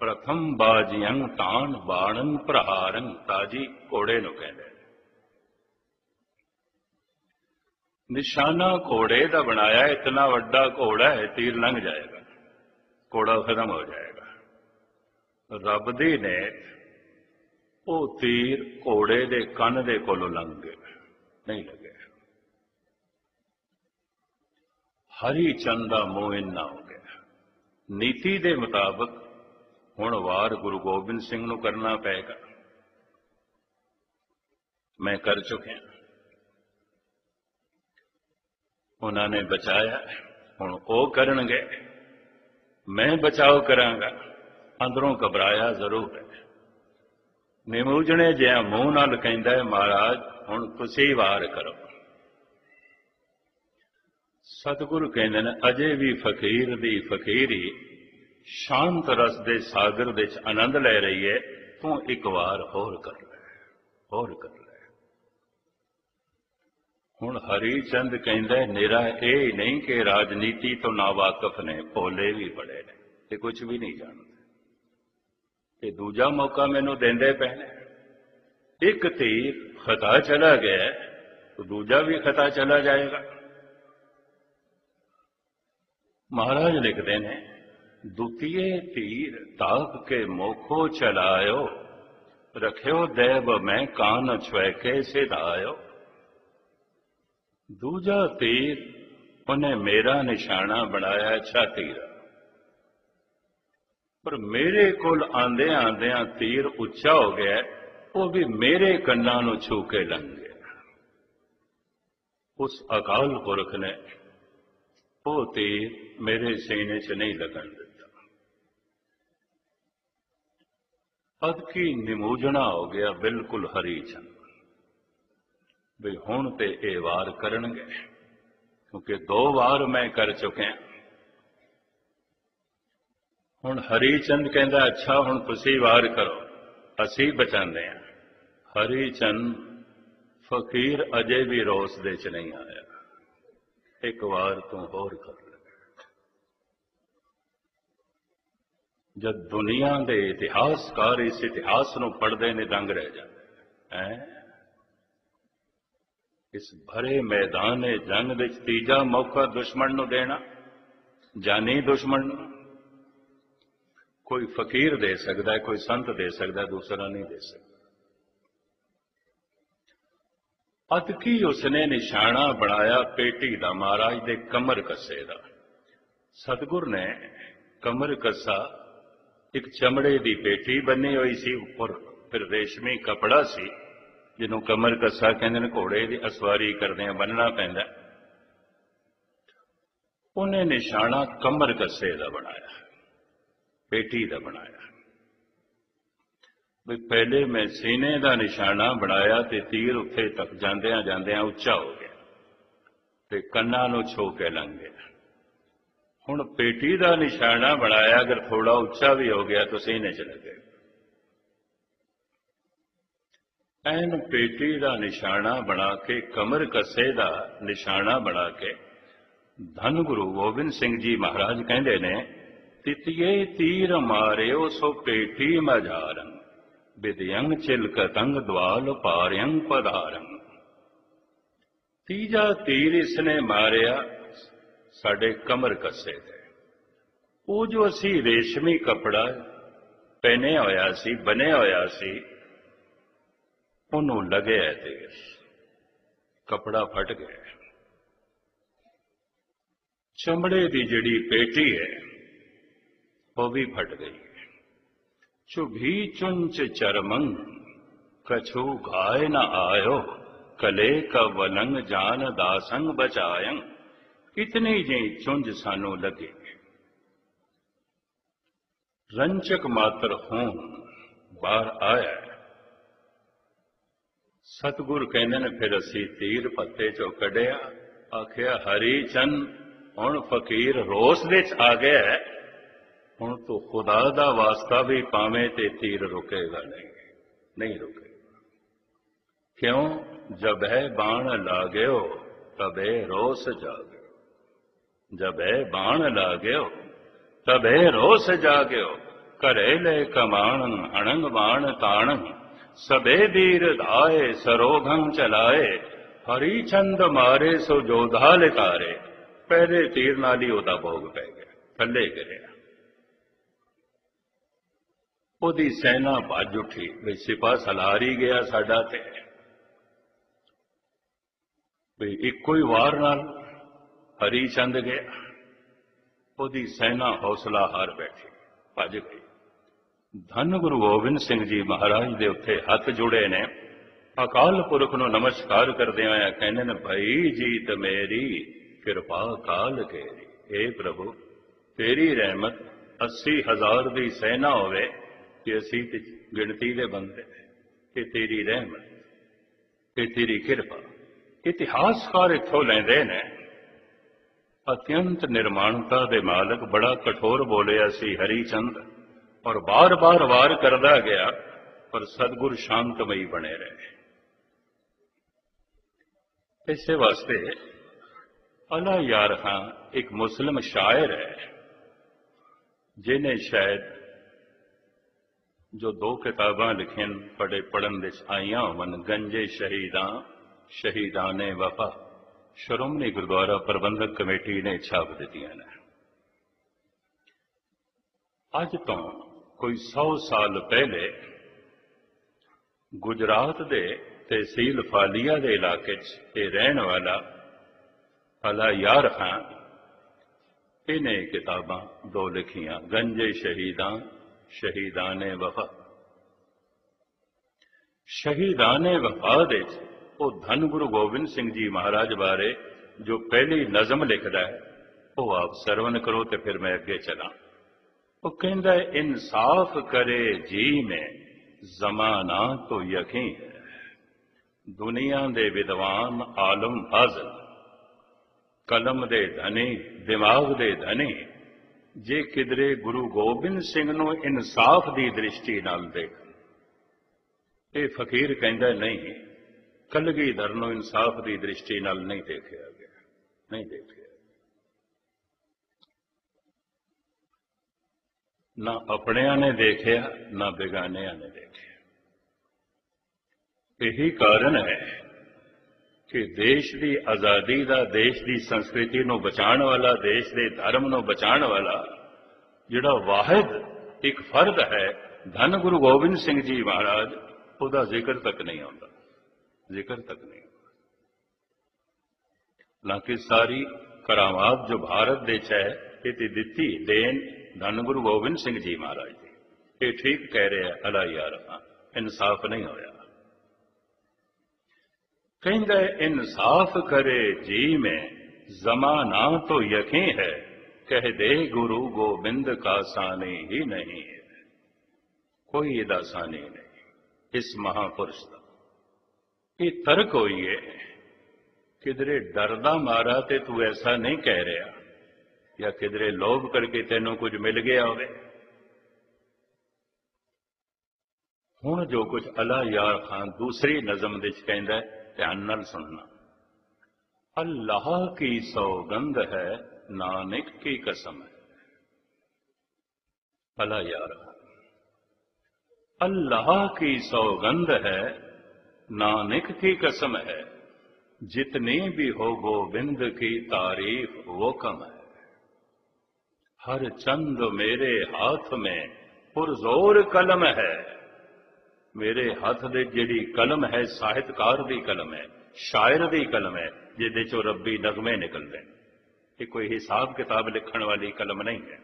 प्रथम बाजियं तान बाणन प्रहारं। ताजी घोड़े नो कहते निशाना घोड़े का बनाया, इतना वड्डा घोड़ा है तीर लंघ जाएगा, घोड़ा खत्म हो जाएगा। रब दी ने वो तीर घोड़े के कन दे कोलों लंघ गए, नहीं लगे। हरी चंद का मोह इन्ना हो गया, नीति के मुताबिक हुण वार गुरु गोबिंद सिंह नूं करना पेगा। मैं कर चुकिया, उन्होंने बचाया, हुण वो करनगे, मैं बचाव करांगा। अंदरों घबराया जरूर है, निमूजने जिहा मूँह नाल कहंदा है महाराज हुण तुसीं वार करो। सतगुरु कहंदे ने अजे भी फकीर दी फकीरी शांत रस दे सागर दे आनंद ले रही है, तू एक बार होर कर ले, होर कर ले। हुण हरी चंद कहंदा निरा ये नहीं कि राजनीति तो ना वाकफ ने, भोले भी बड़े ने, ते कुछ भी नहीं जानते। ये दूजा मौका मैनू देंदे पे ने, एक तीर खता चला गया तो दूजा भी खता चला जाएगा। महाराज लिखते हैं द्वितीय तीर ताक के मोखो चलायो, रख्यो देव मैं कान छुएके सिधायो। दूजा तीर उन्हें मेरा निशाना बनाया छाती का, पर मेरे कोल आंदे आंदे तीर उच्चा हो गया, वो भी मेरे कन्ना नूं छू के लंघ गया। उस अकाल पुरख ने वो तीर मेरे सीने च नहीं लगन दिता। अद की निमूजना हो गया बिल्कुल हरी चंद भी हुण ते ये वार करनगे, क्योंकि 2 वार मैं कर चुके। हुण हरी चंद कहंदा अच्छा हुण तुसीं वार करो, असीं बचांदे हां। हरी चंद फकीर अजे भी रोस दे च नहीं आया, एक वार तू होर कर ले। जब दुनिया के इतिहासकार इस इतिहास को पढ़ते ने दंग रह जाते हैं। इस भरे मैदान जंग विच तीजा मौका दुश्मन नूं देना, जानी दुश्मन नूं कोई फकीर दे सकता है, कोई संत दे सकता है, दूसरा नहीं दे सकता। अदकी उसने निशाना बनाया पेटी का, महाराज दे कमर कस्से का। सतगुर ने कमर कस्सा एक चमड़े की पेटी बनी हुई सी, उपर फिर रेशमी कपड़ा सी जिन्हों कमर कस्सा कहते हैं। घोड़े की असवारी करदे बनना पैंदा। उन्हें निशाना कमर कस्से का बनाया, पेटी का बनाया। भी पहले मैं सीने का निशाना बनाया तो तीर उत्थे तक जांदियां जांदियां उच्चा हो गया ते कन्नां नूं छो के लंघ गया। हुण पेटी का निशाना बनाया, अगर थोड़ा उच्चा भी हो गया तो सीने च लगे। ऐन पेटी का निशाना बना के, कमर कस्से का निशाना बना के धन गुरु गोबिंद सिंह जी महाराज कहते ने, तितिये तीर मारियो सो पेटी मझारन, विदयंग चिलकतंग द्वाल पार्यंग पधारंग। तीजा तीर इसने मारिया साडे कमर कस्से दे। वो जो असी रेशमी कपड़ा पहने होया सी, बने होया सी, उन्होंने लगे है तीर, कपड़ा फट गया। चमड़े की जिहड़ी पेटी है वो भी फट गई। चुभी चुंच चरमंग कछु घाय न आयो, कले का वलंग जान दासंग बचायंग। इतनी जी चुंज सानू लगे, रंचक मात्र खून बाहर आया। सतगुर कहते ने फिर असी तीर पत्ते चो कढ़िया, आखिया हरी चंद हुण फकीर रोस दे च आ गया है, हुण तो खुदा दा वास्ता भी पावे ते तीर रुकेगा नहीं, नहीं रुकेगा। क्यों? जब है बाण लागयो तबे रोस जागयो, जब है बाण लागयो तबे रोस जागयो। करेले कमाण अणंग बाण ताणंग, सबे दीर धाये सरोघंग चलाए। हरी चंद मारे सो जोधा लिकारे, पहले तीर नाल ही ओदा भोग पै गया, थले गिरिया। ओदी सेना भज उठी, भी सिपा सलार ही गया साडा ते। भी इको ही वार नाल हरी चंद गया, ओदी सेना हौसला हार बैठी, भज गई। धन गुरु गोबिंद सिंह जी महाराज दे उत्थे हथ जुड़े ने, अकाल पुरख नूं नमस्कार करदे होया कहंदे ने, भई जीत मेरी कृपा काल केरी। हे प्रभु तेरी रहमत 80,000 दी सेना होवे कि असी गिणती दे बंदे, कि तेरी रहमत, कि तेरी कृपा। इतिहासकार इत्थों लैंदे ने, अत्यंत निर्माणता दे मालक बड़ा कठोर बोलिया सी हरी चंद, और बार बार वार करदा गया, पर सदगुर शांतमई बने रहे। इस वास्ते अला यार खां एक मुस्लिम शायर है, जिन्हें शायद जो 2 किताबां लिखियां बड़े पढ़न विच आईयां होवन, गंजे शहीदां शहीदाने वफा, श्रोमणी गुरुद्वारा प्रबंधक कमेटी ने छाप दित्तियां ने। अज तो कोई 100 साल पहले गुजरात दे तहसील फालिया दे इलाके च रहने वाला अला यार खां, इन्हें किताबां 2 लिखियां, गंजे शहीदां शहीदाने वफा। शहीदाने वफा दे वो धन गुरु गोबिंद सिंह जी महाराज बारे जो पहली नज़म लिखदा है, वो आप सरवण करो तो फिर मैं अगे चला। वो कहता है, इंसाफ करे जी में जमाना तो यकीन है, दुनिया दे विद्वान आलम फाजल, कलम दे धनी दिमाग दे धनी, जे किधरे गुरु गोबिंद सिंह नूं इंसाफ की दृष्टि नाल देख। ये फकीर कहता नहीं, कलगीधर नूं इंसाफ की दृष्टि नाल नहीं देखा गया, नहीं देखा। ना अपनिਆਂ ने देखिया ना बेगानिਆਂ ने देखिया। यही कारण है कि देश की आज़ादी का, देश की संस्कृति को बचाने वाला, देश के धर्म को बचाने वाला जिहड़ा वाहिद एक फर्द है धन गुरु गोबिंद सिंह जी महाराज, उसका जिक्र तक नहीं आता, जिक्र तक नहीं आता। हालांकि सारी करामात जो भारत देश है ये दिती देन धन गुरु गोबिंद सिंह जी महाराज की। ये ठीक कह रहे हैं अला यार, इंसाफ नहीं होया। कहंदा इंसाफ करे जी में जमाना तो यकीन है, कह दे गुरु गोबिंद का सानी ही नहीं है। कोई इहदा सानी नहीं इस महापुरुष का। ये तर्क होई है किधरे डरदा मारा ते तू ऐसा नहीं कह रहा, या किधरे लोभ करके तेनों कुछ मिल गया होवे। हुण जो कुछ अला यार खान दूसरी नज़म विच कहंदा है, ध्यान नाल सुनना। अल्लाह की सौगंध है नानक की कसम है। अला यार, अल्लाह की सौगंध है नानक की कसम है, जितनी भी हो गोविंद की तारीफ वो कम है। हर चंद मेरे हाथ में पुरजोर कलम है। मेरे हाथ दे जिहड़ी कलम है साहित्यकार दी कलम है, शायर दी कलम है, जिहदे चों रब्बी नगमे निकलते हैं। ये कोई हिसाब किताब लिखण वाली कलम नहीं है,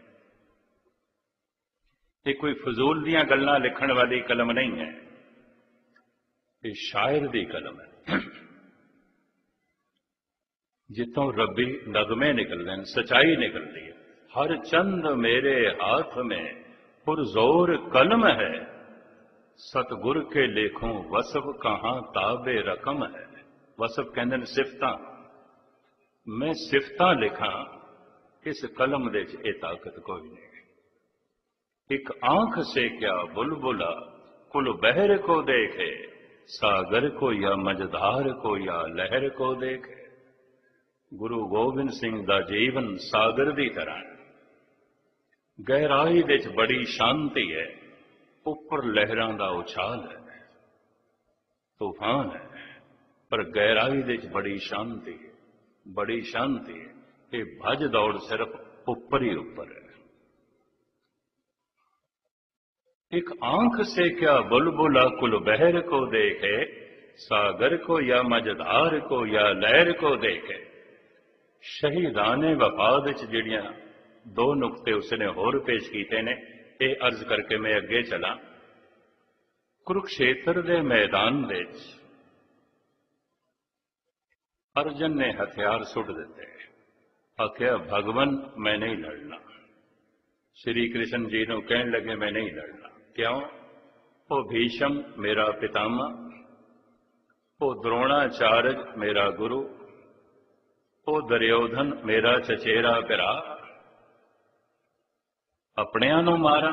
ये कोई फजूल दियां गल्लां लिखण वाली कलम नहीं है, ये शायर दी कलम है जितों रब्बी नगमे निकलते हैं, सच्चाई निकलती है। हर चंद मेरे हाथ में पुरजोर कलम है, सतगुर के लेखों वसफ कहां ताबे रकम है। वसफ कहते हैं सिफतां, मैं सिफतां लिखा, इस कलम दे च ये ताकत कोई नहीं। एक आंख से क्या बुलबुला कुल बहर को देखे, सागर को या मझधार को या लहर को देखे। गुरु गोबिंद सिंह दा जीवन सागर दी तरह है। गहराई दे च बड़ी शांति है, उपर लहरां दा उछाल है, तूफान है, पर गहराई दे च बड़ी शांति है, बड़ी शांति है। ये भज दौड़ सिर्फ ऊपर ही ऊपर है। एक आंख से क्या बुलबुला कुल बहर को देखे, सागर को या मझधार को या लहर को देखे। शहीदाने वफाद च जिहड़ियां दो नुकते उसने होर पेश किए ने, ये अर्ज करके मैं अगे चला। कुरुक्षेत्र के मैदान विच अर्जन ने हथियार सुट दिते, आख्या भगवान मैं नहीं लड़ना। श्री कृष्ण जी को कहन लगे मैं नहीं लड़ना। क्यों? वो भीषम मेरा पितामह, वो द्रोणाचार्य मेरा गुरु, वो दुर्योधन मेरा चचेरा भरा, अपनियां नूं मारा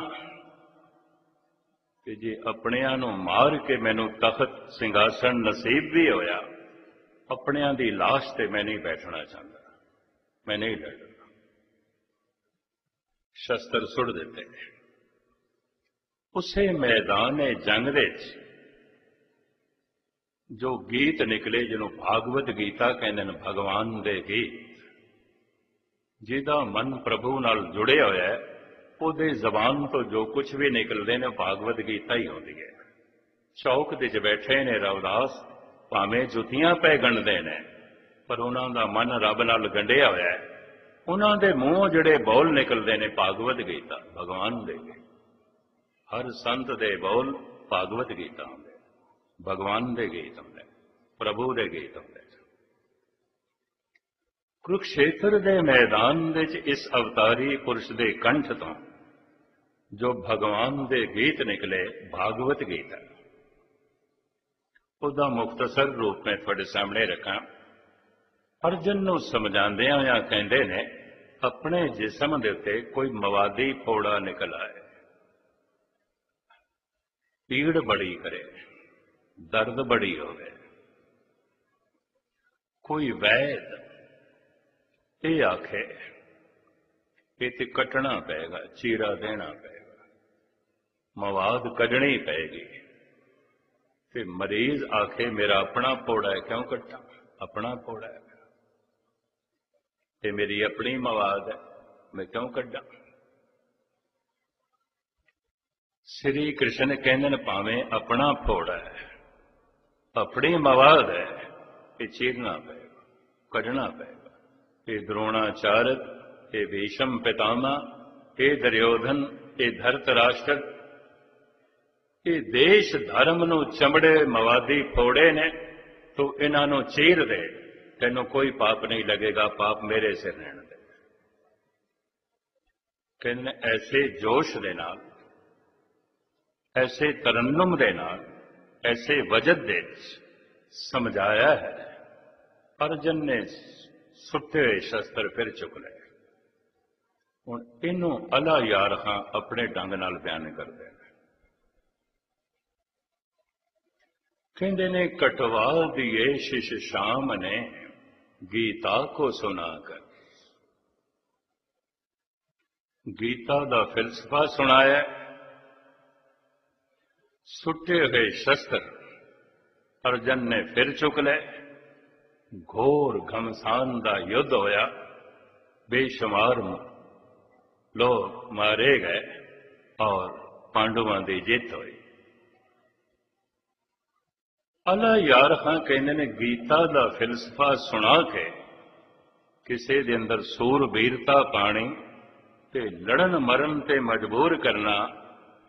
कि जे अपनियां नूं मार के मैनू तखत सिंघासन नसीब भी होया, अपनियां दी लाश ते मैं नहीं बैठना चाहता, मैं नहीं लड़ना। शस्त्र सुट दिते। उसे मैदान जंग विच जो गीत निकले, जिन्हों भागवत गीता कहते हैं, भगवान दे गीत, जिहदा मन प्रभु नाल जुड़े होया है, ਉਹਦੇ ਜ਼ਬਾਨ ਤੋਂ जो कुछ भी निकलते हैं भागवत गीता ही होती है। चौक दे बैठे ने रविदास, भावें जुतियां पै गणदे ने, पर उन्हों का मन रब नाल गंढिया होया है। उन्हों के मूँह जिहड़े बोल निकलते हैं भागवत गीता, भगवान दे। हर संत दे बोल भागवत गीता होंदे, भगवान दे गीत होंदे, प्रभु दे गीत होंदे। कुरुक्षेत्र के मैदान विच इस अवतारी पुरुष के कंठ तो जो भगवान के गीत निकले, भागवत गीत है। उसका मुख्तसर रूप में थोड़े सामने रखा। अर्जन को समझाते हुए कहते ने, अपने जिसम के उत्ते कोई मवादी फोड़ा निकल आए, पीड़ बड़ी करे, दर्द बड़ी होवे, कोई वैद ये आखे ये तो कटना पेगा, चीरा देना पेगा, मवाद कढ़नी पैगी। ते मरीज आखे मेरा अपना पौड़ा है, क्यों कट्टा? अपना पौड़ा है, ते मेरी अपनी मवाद है, मैं क्यों कड्डा? श्री कृष्ण कहते हैं भावें अपना फोड़ा है, अपनी मवाद है, ये चीरना पेगा, कढ़ना पेगा। ये द्रोणाचार्य, ये भीष्म पितामह, ये दुर्योधन, ये धृतराष्ट्र, ये देश धर्म नूं चमड़े मवादी फोड़े ने, तो इन्हां नूं चीर दे, तेनों कोई पाप नहीं लगेगा, पाप मेरे से रहने दे। कहने ऐसे जोश दे नाल, ऐसे तरन्नुम दे नाल, ऐसे वजद दे समझाया है। अर्जन ने सुट्टे हुए शस्त्र फिर चुक लए। हुण इनू अला यार हां अपने ढंग नाल बयान करदे ने। कहंदे ने कटवा दिए शिष शाम ने गीता को सुनाकर। गीता दा फिलसफा सुनाया, सुटे हुए शस्त्र अर्जन ने फिर चुक ले। घोर घमसान दा युद्ध होया, बेशुमार लोग मारे गए और पांडवों की जित हुई। अला यार हां कहने ने गीता दा फिलसफा सुना के किसी दे अंदर सूरबीरता पानी ते लड़न मरन ते मजबूर करना,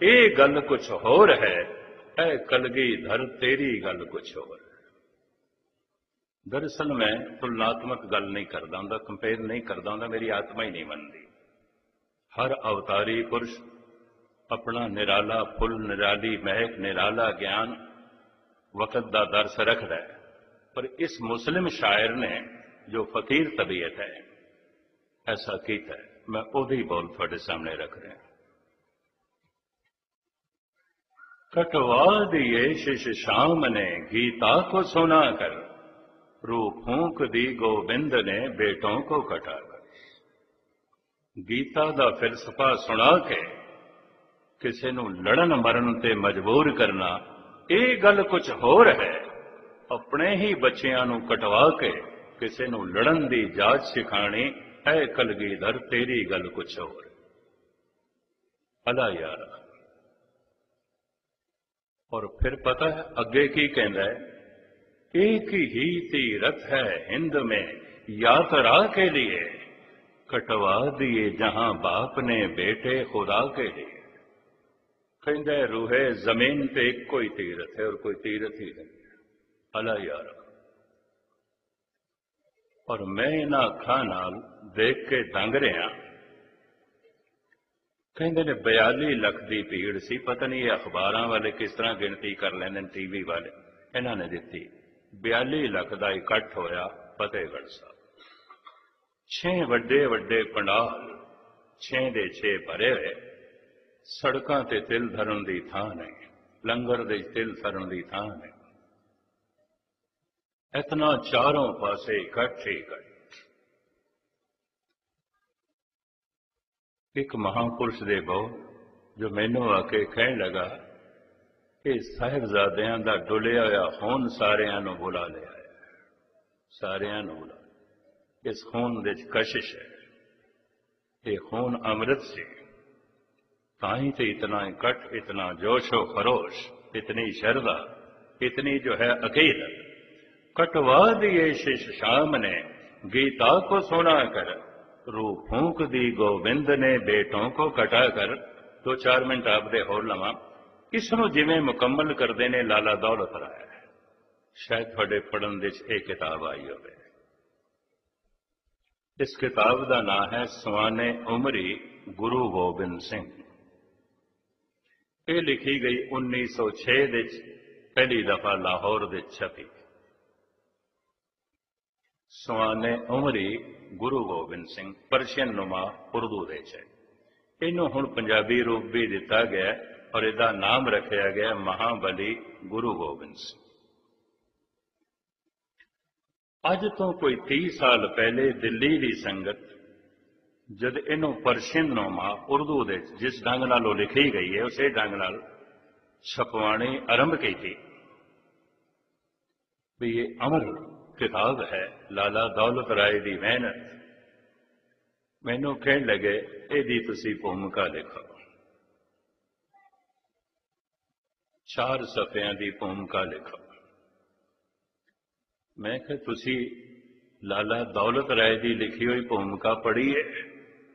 ये गल कुछ होर है, ऐ कलगीधर तेरी गल कुछ होर है। दरअसल मैं तुलनात्मक गल नहीं करता हूं, कंपेयर नहीं करता हूं, मेरी आत्मा ही नहीं मनती। हर अवतारी पुरुष अपना निराला फुल, निराली महक, निराला ज्ञान वक़्त का दर्श रखता है। पर इस मुस्लिम शायर ने जो फकीर तबीयत है ऐसा किया है, मैं ओदी बोल थोड़े सामने रख रहा। कटवा दिए शिष शाम ने गीता को सुना कर, रू फूंक दी गोविंद ने बेटों को कटा कर। गीता का फिलसफा सुना के किसी नूं लड़न मरन ते मजबूर करना, ये गल कुछ होर है। अपने ही बच्चियां नूं कटवा के किसी नूं लड़न दी जाच सिखानी, ऐ कलगीधर तेरी गल कुछ होर। अला यार। और फिर पता है अगे की कहता है, एक ही तीरथ है हिंद में यात्रा के लिए, कटवा दिए जहां बाप ने बेटे खुदा के लिए। कहते रूहे जमीन पे एक कोई तीरथ है और कोई तीरथ ही नहीं। अला यार। और मैं इन्हां अखां नाल देख के दंग रहा। कहते ने 42 लाख की भीड़ सी, पता नहीं अखबार वाले किस तरह गिनती कर लेंगे, टीवी वाले इन्होंने दी 42 लाख का इकट्ठ होया फतेहगढ़ साहब। 6 वड्डे वड्डे पंडाल, 6 दे 6 भरे हुए, सड़कों ते तिल धरन की थां नहीं, लंगर दे तिल धरन की थां नहीं, इतना चारों पासे इकट्ठ ही इकट्ठ। एक महापुरुष दे बहु जो मैनू आके कहन लगा कि साहिबजादियां दा डुलिया होया खून सारियां नूं बुला लिया है, सारियां नूं बुला। इस खून दे कशिश है, ये खून अमृत से, ताही तो इतना इकट्ठ, इतना जोशो खरोश, इतनी शरदा, इतनी जो है अकीदत। कटवा दिए शिष शाम ने गीता को सुना कर, रू फूंक दी गोविंद ने बेटों को कटा कर। 2-4 मिनट आपदे होर लवां। इसनूं जिवें मुकम्मल करदे ने लाला दौलत राय है, शायद तुहाडे पढ़न दे ये किताब आई होवे। इस किताब का नाम है सवाने उमरी गुरु गोबिंद सिंह। ये लिखी गई 1906 दे पहली दफा लाहौर दे छपी। सवाने उमरी गुरु गोबिंद सिंह परशियन नुमा उर्दू दे च। इनू हुण पंजाबी रूप भी दिता गया और इसका नाम रखा गया महाबली गुरु गोबिंद सिंह। अज तो कोई 30 साल पहले दिल्ली की संगत जद इनू परशियननुमा उर्दू दे जिस ढंग नाल वो लिखी गई है उस ढंग नाल छपवाणी आरंभ की थी भी ये अमर किताब है लाला दौलत राय की मेहनत। मैनू कहन लगे यदी तुसी भूमिका लिखो, 4 सफ़ियां की भूमिका लिखो। मैं कहा तुसी लाला दौलत राय की लिखी हुई भूमिका पढ़ी है?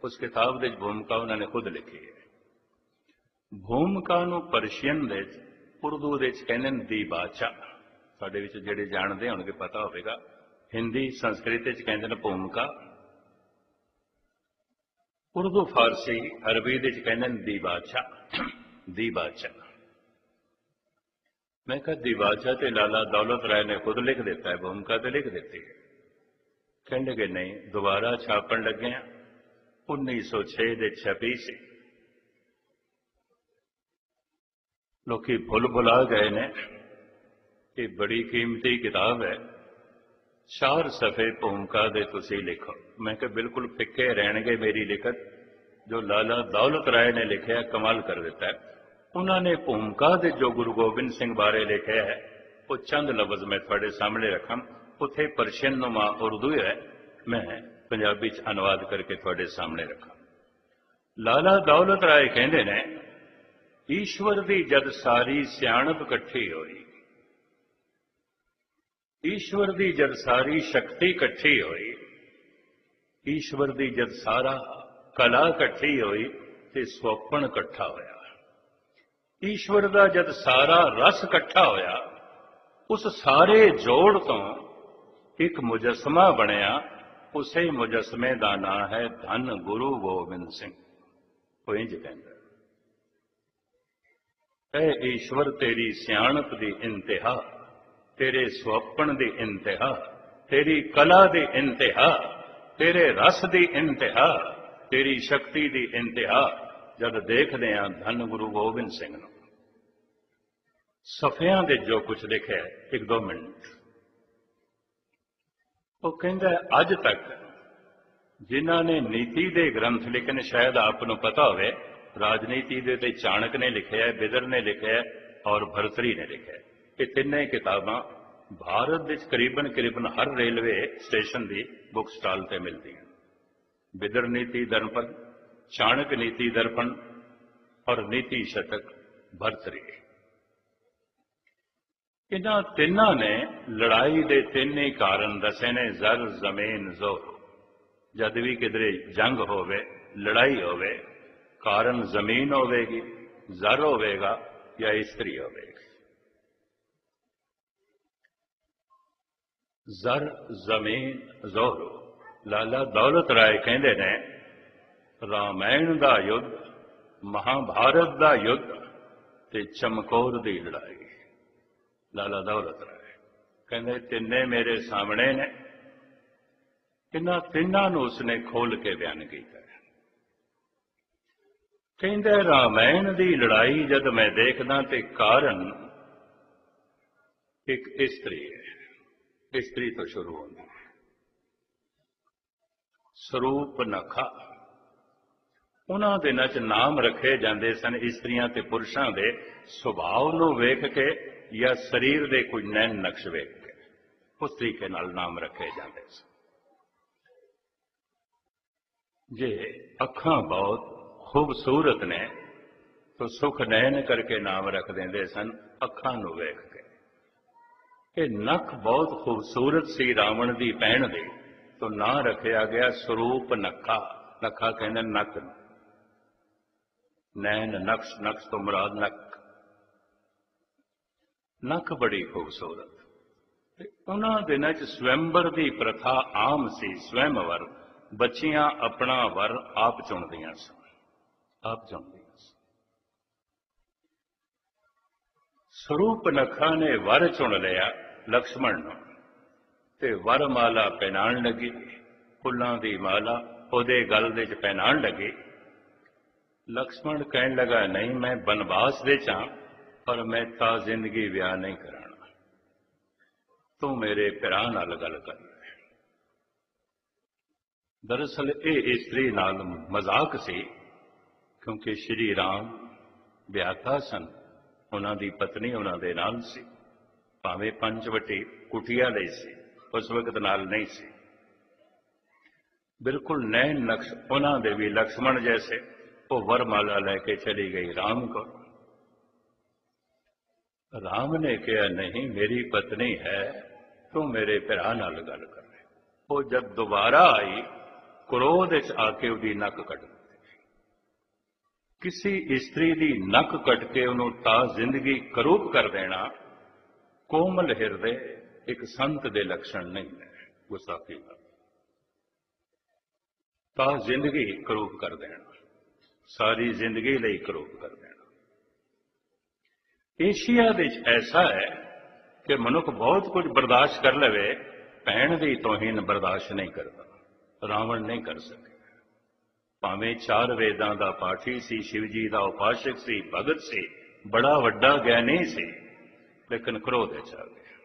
उस किताब की भूमिका उन्होंने खुद लिखी है। भूमिका नूं परशियन दे उर्दू दे कहंदे ने दी बादशाह, साडे विच जिहड़े जानदे होणगे पता होवेगा। हिंदी संस्कृत च कहंदे ने भूमिका, उर्दू फारसी अरबी दे कहंदे ने दी बादशाह। दी बादशाह मैं कहा दी बादशाह ते लाला दौलत राय ने खुद लिख देता है, भूमिका तो लिख देती है। कहने लगे नहीं, दोबारा छापन लगे हैं, 1906 दे छपी सी। लोग भुल भुला गए ने कि बड़ी कीमती किताब है, 4 सफ़े भूमिका दे तुसी लिखो। मैं कहा बिल्कुल फिक्के रहणगे मेरी लिखत, जो लाला दौलत राय ने लिखा कमाल कर देता है। उन्होंने भूमिका दे जो गुरु गोबिंद सिंह बारे लिखा है वो चंद लफ्ज मैं थोड़े सामने रखा। उथे परशियन नुमा उर्दू है, मैं पंजाबी च अनुवाद करके थोड़े सामने रखा। लाला दौलत राय कहते ने ईश्वर दी जद सारी सियाणप इकट्ठी होई, ईश्वर दी जद सारी शक्ति इकट्ठी होई, ईश्वर दी जद सारा कला इकट्ठी होई ते स्वप्न इकट्ठा होया। ईश्वर का जद सारा रस इकट्ठा होया, उस सारे जोड़ तो एक मुजस्मा बनया। उसे मुजस्मे का नाम है धन गुरु गोबिंद सिंह। वो इंज कहता है, ऐ ईश्वर तेरी सियाणप दी इंतहा, तेरे स्वप्न दी इंतहा, तेरी कला दी इंतहा, तेरे रस दी इंतहा, तेरी शक्ति दी इंतहा। जद देखते हैं धन गुरु गोबिंद सिंह नूं। सफ़ियां दे जो कुछ लिखा है, 1-2 मिनट। वो कहता है अज तक जिन्हों ने नीति के ग्रंथ लिखे ने, शायद आपको पता होवे, राजनीति दे ते चाणक्य ने लिखा है, बिदर ने लिखा है और भरतरी ने लिखा है। ये तीनों किताबां भारत विच करीबन करीबन हर रेलवे स्टेशन की बुक स्टॉल पर मिलती हैं। बिदर नीति दर्पण, चाणक्य नीति दर्पण और नीति शतक भरतरी। इन्हां तिन्हां ने लड़ाई के 3 ही कारण दसे ने, जर जमीन जोर। जद भी किधरे जंग होवे, लड़ाई होवे, कारण जमीन होवेगी, जर होवेगा या स्त्री होवेगी। जर जमीन जोर। लाला दौलत राय कहते ने रामायण का युद्ध, महाभारत का युद्ध ते चमकौर की लड़ाई। लाला दौलत राय कहते तिन्ने मेरे सामने ने, इन्हां तिन्हां नूं उसने खोल के बयान किया। कहते रामायण की लड़ाई जद मैं देखदा ते कारण एक स्त्री है। स्त्री तो शुरू होती है। स्वरूप नखा। उन्हां दिनां च नाम रखे जाते सन स्त्रियां ते पुरुषां दे सुभाव नूं वेख के या शरीर के कुछ नैन नक्श वेख के, उस तरीके नाल नाम रखे जाते सन। जे अखां बहुत खूबसूरत ने तो सुख नैन करके नाम रख देंदे सन, अखां नूं वेख के। ये नख बहुत खूबसूरत सी रावण की भैण दी, तो ना रखा गया स्वरूप नखा। नखा कहते नक, नैन नक्श, नक्श तो मुराद नक। नख बड़ी खूबसूरत। उन्हां दिनां च स्वयंवर की प्रथा आम सी। स्वयंवर, बच्चियां अपना वर आप चुनदियां सन, आप चुनदियां सन। स्वरूप नखा ने वर चुन लिया लक्ष्मण नूं ते वरमाला पहनाण लगी। फुल्लां दी माला ओदे गल दे च पहनाण लगी। लक्ष्मण कहन लगा नहीं, मैं बनवास दे चा पर मैं ता जिंदगी विआह नहीं कराना, तू मेरे भरा नाल गल कर। दरअसल ये स्त्री नाल मजाक सी, क्योंकि श्री राम ਵਿਆਹਤਾ ਸਨ, ਉਹਨਾਂ ਦੀ ਪਤਨੀ ਉਹਨਾਂ ਦੇ ਨਾਲ ਸੀ, ਭਾਵੇਂ ਪੰਚਵਟੀ ਕੁਟੀਆ ਲਈ ਸੀ, ਉਸ ਵਕਤ ਨਾਲ ਨਹੀਂ ਸੀ। ਬਿਲਕੁਲ ਨੈਣ ਨਕਸ਼ ਉਹਨਾਂ ਦੇ ਵੀ ਲਕਸ਼ਮਣ ਜੈਸੇ। ਉਹ ਵਰਮਾਲਾ ਲੈ ਕੇ ਚਲੀ ਗਈ ਰਾਮ ਕੋਲ। ਰਾਮ ਨੇ ਕਿਹਾ, ਨਹੀਂ ਮੇਰੀ ਪਤਨੀ ਹੈ, ਤੂੰ ਮੇਰੇ ਭਰਾ ਨਾਲ ਗੱਲ ਕਰ। ਉਹ ਜਦ ਦੁਬਾਰਾ ਆਈ, ਕ੍ਰੋਧ ਵਿੱਚ ਆ ਕੇ ਉਹਦੀ ਨੱਕ ਕੱਟ ਦਿੱਤੀ। किसी इस्त्री की नक कट के उन्होंने ता जिंदगी करूप कर देना कोमल हिरदे एक संत दे लक्षण नहीं है। गुस्ताखी ता जिंदगी करूप कर देना, सारी जिंदगी लिए करूप कर देना। एशिया विच ऐसा है कि मनुख बहुत कुछ बर्दाश्त कर लवे, भैन की तौहीन बर्दाश्त नहीं करता। रावण नहीं कर सके। भावें 4 वेदां दा पाठी सी, शिव जी का उपासक सी, भगत सी, बड़ा वड्डा ज्ञानी सी, लेकिन क्रोध च आ गया।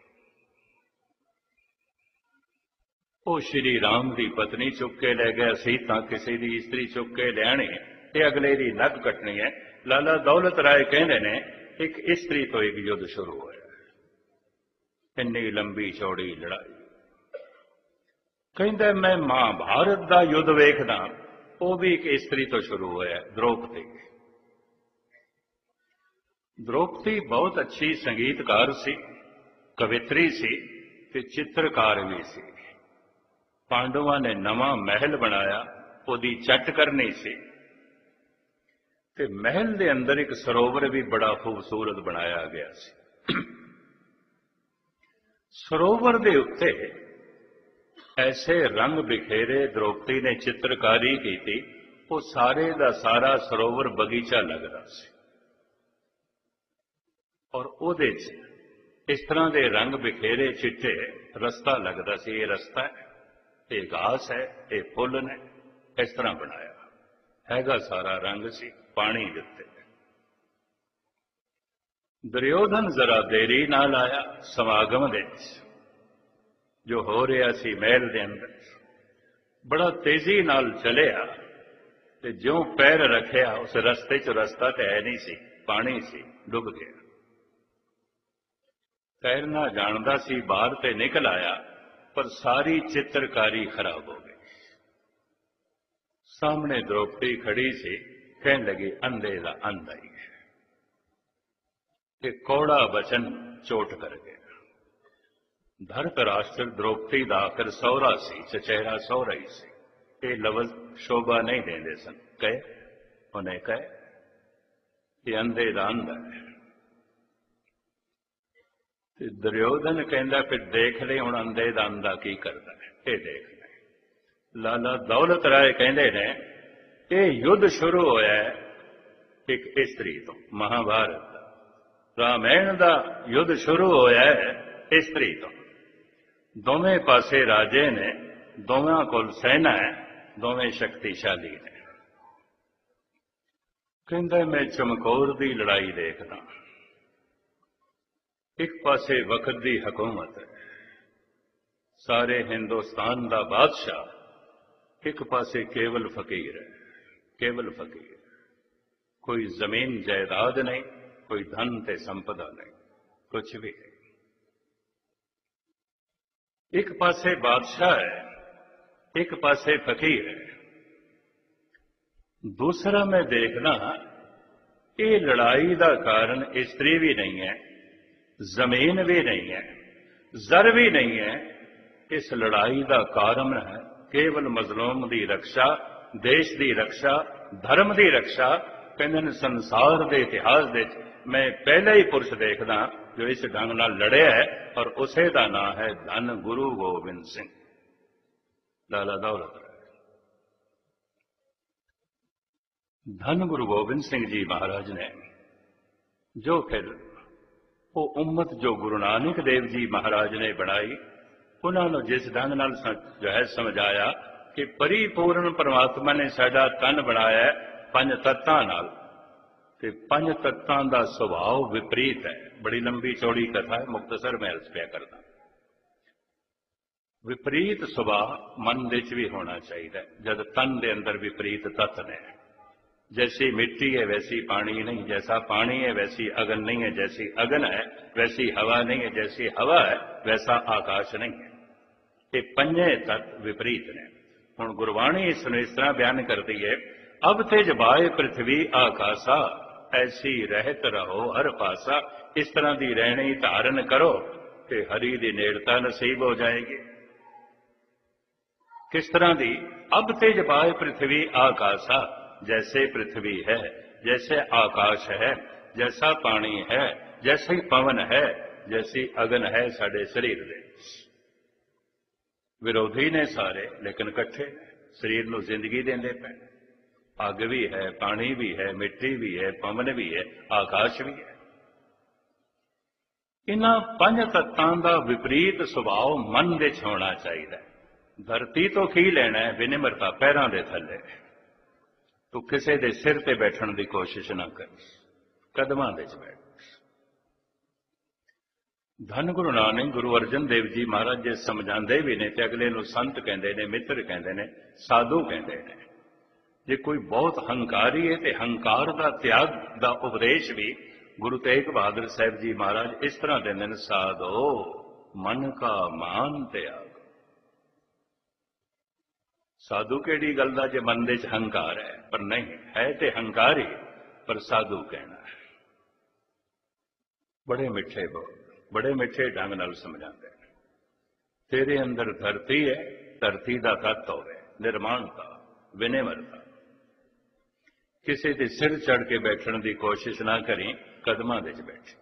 वो श्री राम की पत्नी चुक के ले गया, सीता किसी की स्त्री चुक के लियानी, ते अगले की नक कटनी है। लाला दौलत राय कहते ने एक स्त्री तो एक युद्ध शुरू होया, इन्नी लंबी चौड़ी लड़ाई। कहते मैं महाभारत का युद्ध वेखदा, वो भी एक स्त्री तो शुरू होया, द्रौपदी। द्रौपदी बहुत अच्छी संगीतकार सी, कवित्री सी, ते चित्रकार भी सी। पांडवां ने नवा महल बनाया, ओदी चट करनी सी, ते महल दे अंदर एक सरोवर भी बड़ा खूबसूरत बनाया गया सी। सरोवर दे उत्ते ऐसे रंग बिखेरे द्रौपदी ने चित्रकारी की थी, वो सारे का सारा सरोवर बगीचा लग रहा सी। और उहदे इस तरह के रंग बिखेरे चिट्टे रस्ता लगता सी, ये रस्ता है, ये घास है, ये फुल ने, इस तरह बनाया हैगा सारा रंग सी, पानी दिते। दुर्योधन जरा देरी नाल आया समागम दे जो हो रहा सी महल के अंदर, बड़ा तेजी नाल चलिया, ते ज्यों पैर रखिया उस रस्ते च रस्ता तो है नहीं सी, पानी सी, डुब गया। तैरना जानता सी, बाहर ते निकल आया, पर सारी चित्रकारी खराब हो गई। सामने द्रौपदी खड़ी सी, कहने लगी अंधे का अंधा ही है। कौड़ा वचन चोट कर गया। धृतराष्ट्र द्रौपदी का आखिर सौरा सी, चचेरा सौरा ही सी, ये लफ्ज शोभा नहीं देंदे सन। कहे उन्हें कहे ये अंधे दा अंधा है। दुर्योधन कहता फिर देख ले हुण अंधे दा अंधा की करता है, ये देख ले। लाला दौलत राय कहते ने ये युद्ध शुरू होया है एक स्त्री तो, महाभारत का रामायण का युद्ध शुरू होया है स्त्री तो। दोवें पासे राजे ने, दोवें कोल सेना है, दोवें शक्तिशाली ने। कहंदा मैं चमकौर की लड़ाई देखदा, एक पासे वक्त की हुकूमत है, सारे हिंदुस्तान का बादशाह, एक पासे केवल फकीर है, केवल फकीर। कोई जमीन जायदाद नहीं, कोई धन ते संपदा नहीं, कुछ भी नहीं। एक पासे बादशाह है, एक पासे फकीर है। दूसरा मैं देखना ये लड़ाई का कारण स्त्री भी नहीं है, जमीन भी नहीं है, जर भी नहीं है। इस लड़ाई का कारण है केवल मजलूम की रक्षा, देश की रक्षा, धर्म की रक्षा। कहते संसार के इतिहास दे मैं पहले ही पुरुष देखदा जो इस ढंग नाल लड़िया है, और उसे का नाम है धन गुरु गोबिंद सिंह, लाला दौलत राय। धन गुरु गोबिंद सिंह जी महाराज ने जो फिर वो उम्मत जो गुरु नानक देव जी महाराज ने बनाई, उन्होंने जिस ढंग नाल जो है समझाया कि परिपूर्ण परमात्मा ने साडा तन बनाया 5 तत्तां नाल, ते 5 तत्तां दा सुभाव विपरीत है। बड़ी लंबी चौड़ी कथा है, मुख्तसर मैं अर्ज पिया करदा। विपरीत सुभाव मन दे च भी होना चाहिए। जब तन के अंदर विपरीत तत्व ने, जैसी मिट्टी है वैसी पानी नहीं, जैसा पानी है वैसी अगन नहीं है, जैसी अगन है वैसी हवा नहीं है, जैसी हवा है वैसा आकाश नहीं है। ये पंजे तत्व विपरीत ने। हुण गुरबाणी इसनूं इस तरह बयान करती है, अब तेज बाए पृथ्वी आकाशा, ऐसी रहत रहो हर पासा। इस तरह की रहनी धारण करो कि हरि की नेड़ता नसीब हो जाएगी। किस तरह की? अब तेज बाए पृथ्वी आकाशा, जैसे पृथ्वी है, जैसे आकाश है, जैसा पानी है, जैसे पवन है, जैसी अगन है साडे शरीर दे। विरोधी ने सारे लेकिन इकट्ठे शरीर को जिंदगी देंदे पे। अग भी है, पानी भी है, मिट्टी भी है, पवन भी है, आकाश भी है। इन्हां पंज तत्तां दा विपरीत सुभाव मन दे च होना चाहिए। धरती तो की लेना है विनिमरता पैरों के थले। तू किसी के सिर ते बैठण की कोशिश ना कर, कदमां दे च बैठ। धन गुरु नानक गुरु अर्जन देव जी महाराज जी समझाते भी ने, अगले नूं संत कहते हैं, मित्र कहते हैं, साधु कहते हैं। जे कोई बहुत हंकारी है तो हंकार का त्याग का उपदेश भी गुरु तेग बहादुर साहब जी महाराज इस तरह देंगे ने, साधो मन का मान त्याग। साधु केड़ी गल दा जे मन दे च हंकार है, पर नहीं है तो हंकार ही, पर साधु कहना है। बड़े मिठे बोल, बड़े मिठे ढंग नाल समझाते हैं। तेरे अंदर धरती है, धरती का तत्व होवे, निर्माणता, विनिमरता। किसी के सिर चढ़ के बैठने की कोशिश ना करें, कदमां दे च बैठे।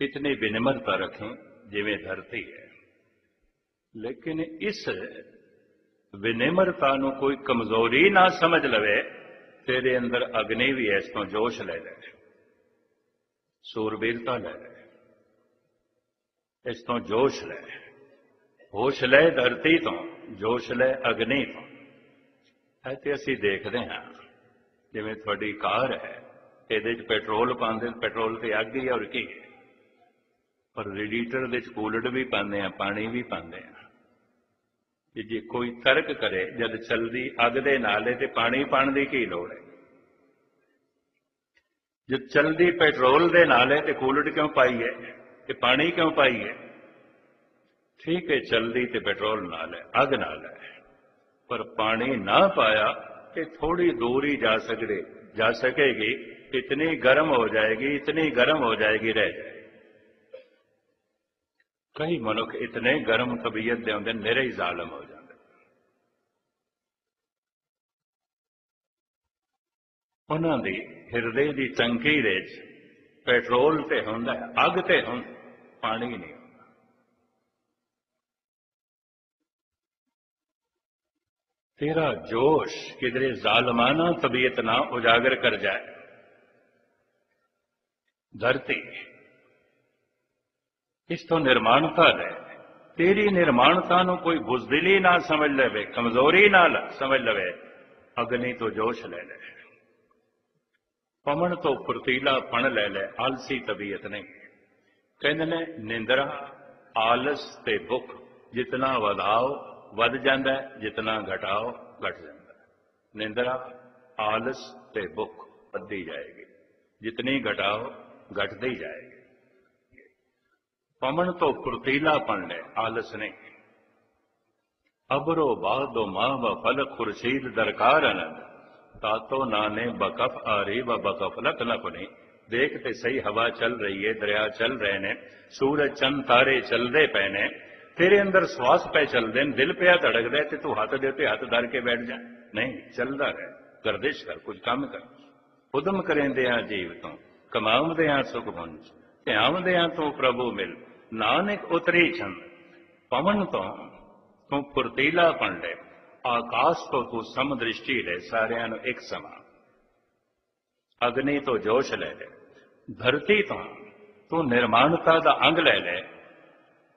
इतनी विनिमरता रखें जिवें धरती है। लेकिन इस विनिमरता नूं कोई कमजोरी ना समझ लवे। तेरे अंदर अग्नि भी है, इस तो जोश ले ले, सूरबीरता ले ले, इस तो जोश ले, होश ले धरती तो, जोश ले अग्नि तो। ऐसे असी देखते हाँ, जिवें तुहाडी कार है, ये पेट्रोल पाते, पेट्रोल से अग ही और की, पर रेडिएटर दे कूलड भी पाते हैं, पानी भी पाते हैं। जे कोई तर्क करे, जब चलती अग दे नाल है तो पानी पाने की की लोड़ है? जब चलती पेट्रोल दे नाल है तो कूलड क्यों पाई है, कि पानी क्यों पाई है? ठीक है, चलती तो पेट्रोल नाल है, अग नाल है, पर पानी ना पाया कि थोड़ी दूर ही जा सकेगी, इतनी गर्म हो जाएगी, इतनी गर्म हो जाएगी, रह जाएगी। कई मनुख इतने गर्म तबीयत दे होंदे, निरे ही जालम हो जाते। उन्हां दी हिरदे दी टंकी दे पेट्रोल ते हुंदा है, अग ते हुंदा, पानी नहीं होंदा। तेरा जोश किधरे जालमाना तबीयत ना उजागर कर जाए। धरती इस तो निर्माणता है, तेरी निर्माणता नूं कोई बुजदिली ना समझ लवे, कमजोरी ना समझ लवे। अग्नि तो जोश ले ले, पवन तो फुर्तीलापन ले ले, आलसी तबीयत नहीं। कहते ने निंद्रा आलस ते भुख जितना वधाओ वध जाता है, जितना घटाओ घट जाता है। निंद्रा आलस ते भुख बढ़ती जाएगी, जितनी घटाओ घटती जाएगी। पवन तो फुर्तीलापन ले, आलस नहीं। अबरो बादो मां व फल खुर्शीद दरकार आनंद, तातो नाने बकफ आरी व बकफलत न कुनी। देखते सही हवा चल रही है, दरिया चल रहे ने, सूरज चंद तारे चलते पे ने, तेरे अंदर श्वास पे चलते हैं, दिल पे धड़क दे तो तू हाथ देते हाथ धर के बैठ जाए? नहीं, चलता रहे, गर्दिश कर, कुछ काम कर। उदम करेंदे जीव तो कमाउंदे सुख भुंज, ध्यावदे तू प्रभु मिल। नानक उतरी छंद, पवन तो तू फुर्तीलापन ले, आकाश तो तू समदृष्टि ले, सारियां नूं एक समान। अग्नि तो जोश ले ले, धरती तो तू निर्माणता का अंग ले ले,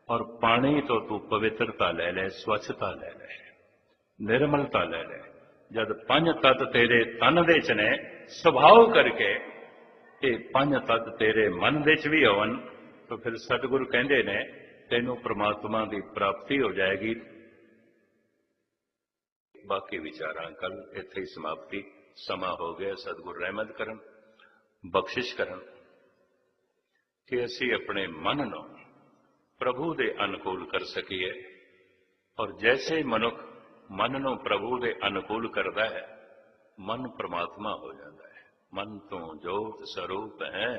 और पानी तो तू पवित्रता ले ले, स्वच्छता ले ले, निर्मलता ले ले। जब पंज तत्त तेरे तन दे च ने स्वभाव करके ये पंज तत्त तेरे मन दे च भी होवन, तो फिर सतगुरु कहते ने ਤੈਨੂੰ ਪ੍ਰਮਾਤਮਾ ਦੀ ਪ੍ਰਾਪਤੀ ਹੋ ਜਾਏਗੀ। ਬਾਕੀ ਵਿਚਾਰਾਂ ਕੱਲ ਇੱਥੇ ਹੀ ਸਮਾਪਤੀ। ਸਮਾਂ ਹੋ ਗਿਆ। ਸਤਿਗੁਰ ਰਹਿਮਤ ਕਰਨ, ਬਖਸ਼ਿਸ਼ ਕਰਨ ਕਿ ਅਸੀਂ ਆਪਣੇ ਮਨ ਨੂੰ ਪ੍ਰਭੂ ਦੇ ਅਨੁਕੂਲ ਕਰ ਸਕੀਏ। ਔਰ ਜੈਸੇ ਮਨੁੱਖ ਮਨ ਨੂੰ ਪ੍ਰਭੂ ਦੇ ਅਨੁਕੂਲ ਕਰਦਾ ਹੈ, ਮਨ ਪ੍ਰਮਾਤਮਾ ਹੋ ਜਾਂਦਾ ਹੈ। ਮਨ ਤੋਂ ਜੋਤ ਸਰੂਪ ਹੈ,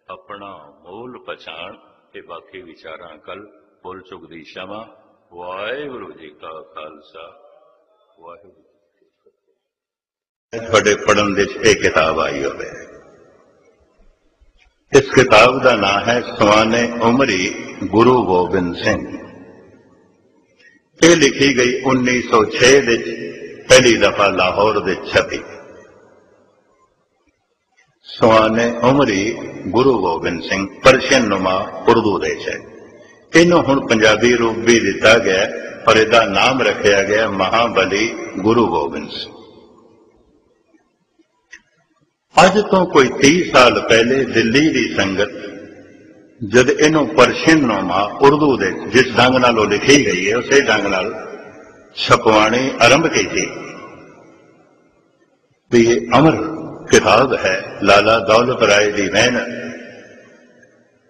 ਆਪਣਾ ਮੂਲ ਪਛਾਣ। ਤੇ ਬਾਕੀ ਵਿਚਾਰਾਂ ਕੱਲ ਭੁੱਲ ਚੁੱਕ ਦੀ ਸ਼ਮਾ। ਵਾਹਿਗੁਰੂ ਜੀ ਕਾ ਖਾਲਸਾ, ਵਾਹਿਗੁਰੂ ਜੀ ਕੀ ਫਤਿਹ। ਤੁਹਾਡੇ ਪੜ੍ਹਨ ਦੇ ਇਹ ਕਿਤਾਬ ਆਈ ਹੋਵੇ। ਇਸ ਕਿਤਾਬ ਦਾ ਨਾਮ ਹੈ ਸਵਾਨੇ ਉਮਰੀ ਗੁਰੂ ਗੋਬਿੰਦ ਸਿੰਘ। ਇਹ ਲਿਖੀ ਗਈ 1906 ਵਿੱਚ ਪਹਿਲੀ ਦਫਾ ਲਾਹੌਰ ਵਿੱਚ ਛਪੀ। ਸਵਾਨੇ ਉਮਰੀ ਗੁਰੂ ਗੋਬਿੰਦ ਸਿੰਘ ਪਰਸ਼ੀਅਨ ਨੁਮਾ ਉਰਦੂ ਦੇਸ਼ ਹੈ। ਇਹਨੂੰ ਹੁਣ ਪੰਜਾਬੀ ਰੂਪ ਵੀ ਦਿੱਤਾ ਗਿਆ ਪਰ ਇਹਦਾ ਨਾਮ ਰੱਖਿਆ ਗਿਆ ਮਹਾਬਲੀ ਗੁਰੂ ਗੋਬਿੰਦ ਸਿੰਘ। ਅੱਜ ਤੋਂ ਕੋਈ 30 ਸਾਲ ਪਹਿਲੇ ਦਿੱਲੀ ਦੀ ਸੰਗਤ ਜਦ ਇਹਨੂੰ ਪਰਸ਼ੀਅਨ ਨੁਮਾ ਉਰਦੂ ਦੇ ਜਿਸ ਢੰਗ ਨਾਲ ਉਹ ਲਿਖੀ ਗਈ ਹੈ ਉਸੇ ਢੰਗ ਨਾਲ ਛਪਵਾਣੀ ਆਰੰਭ ਕੀਤੀ ਵੀ ਇਹ ਅਮਰ ਕਿਤਾਬ ਹੈ ਲਾਲਾ ਦੌਲਤ ਰਾਏ ਦੀ ਮਿਹਨਤ।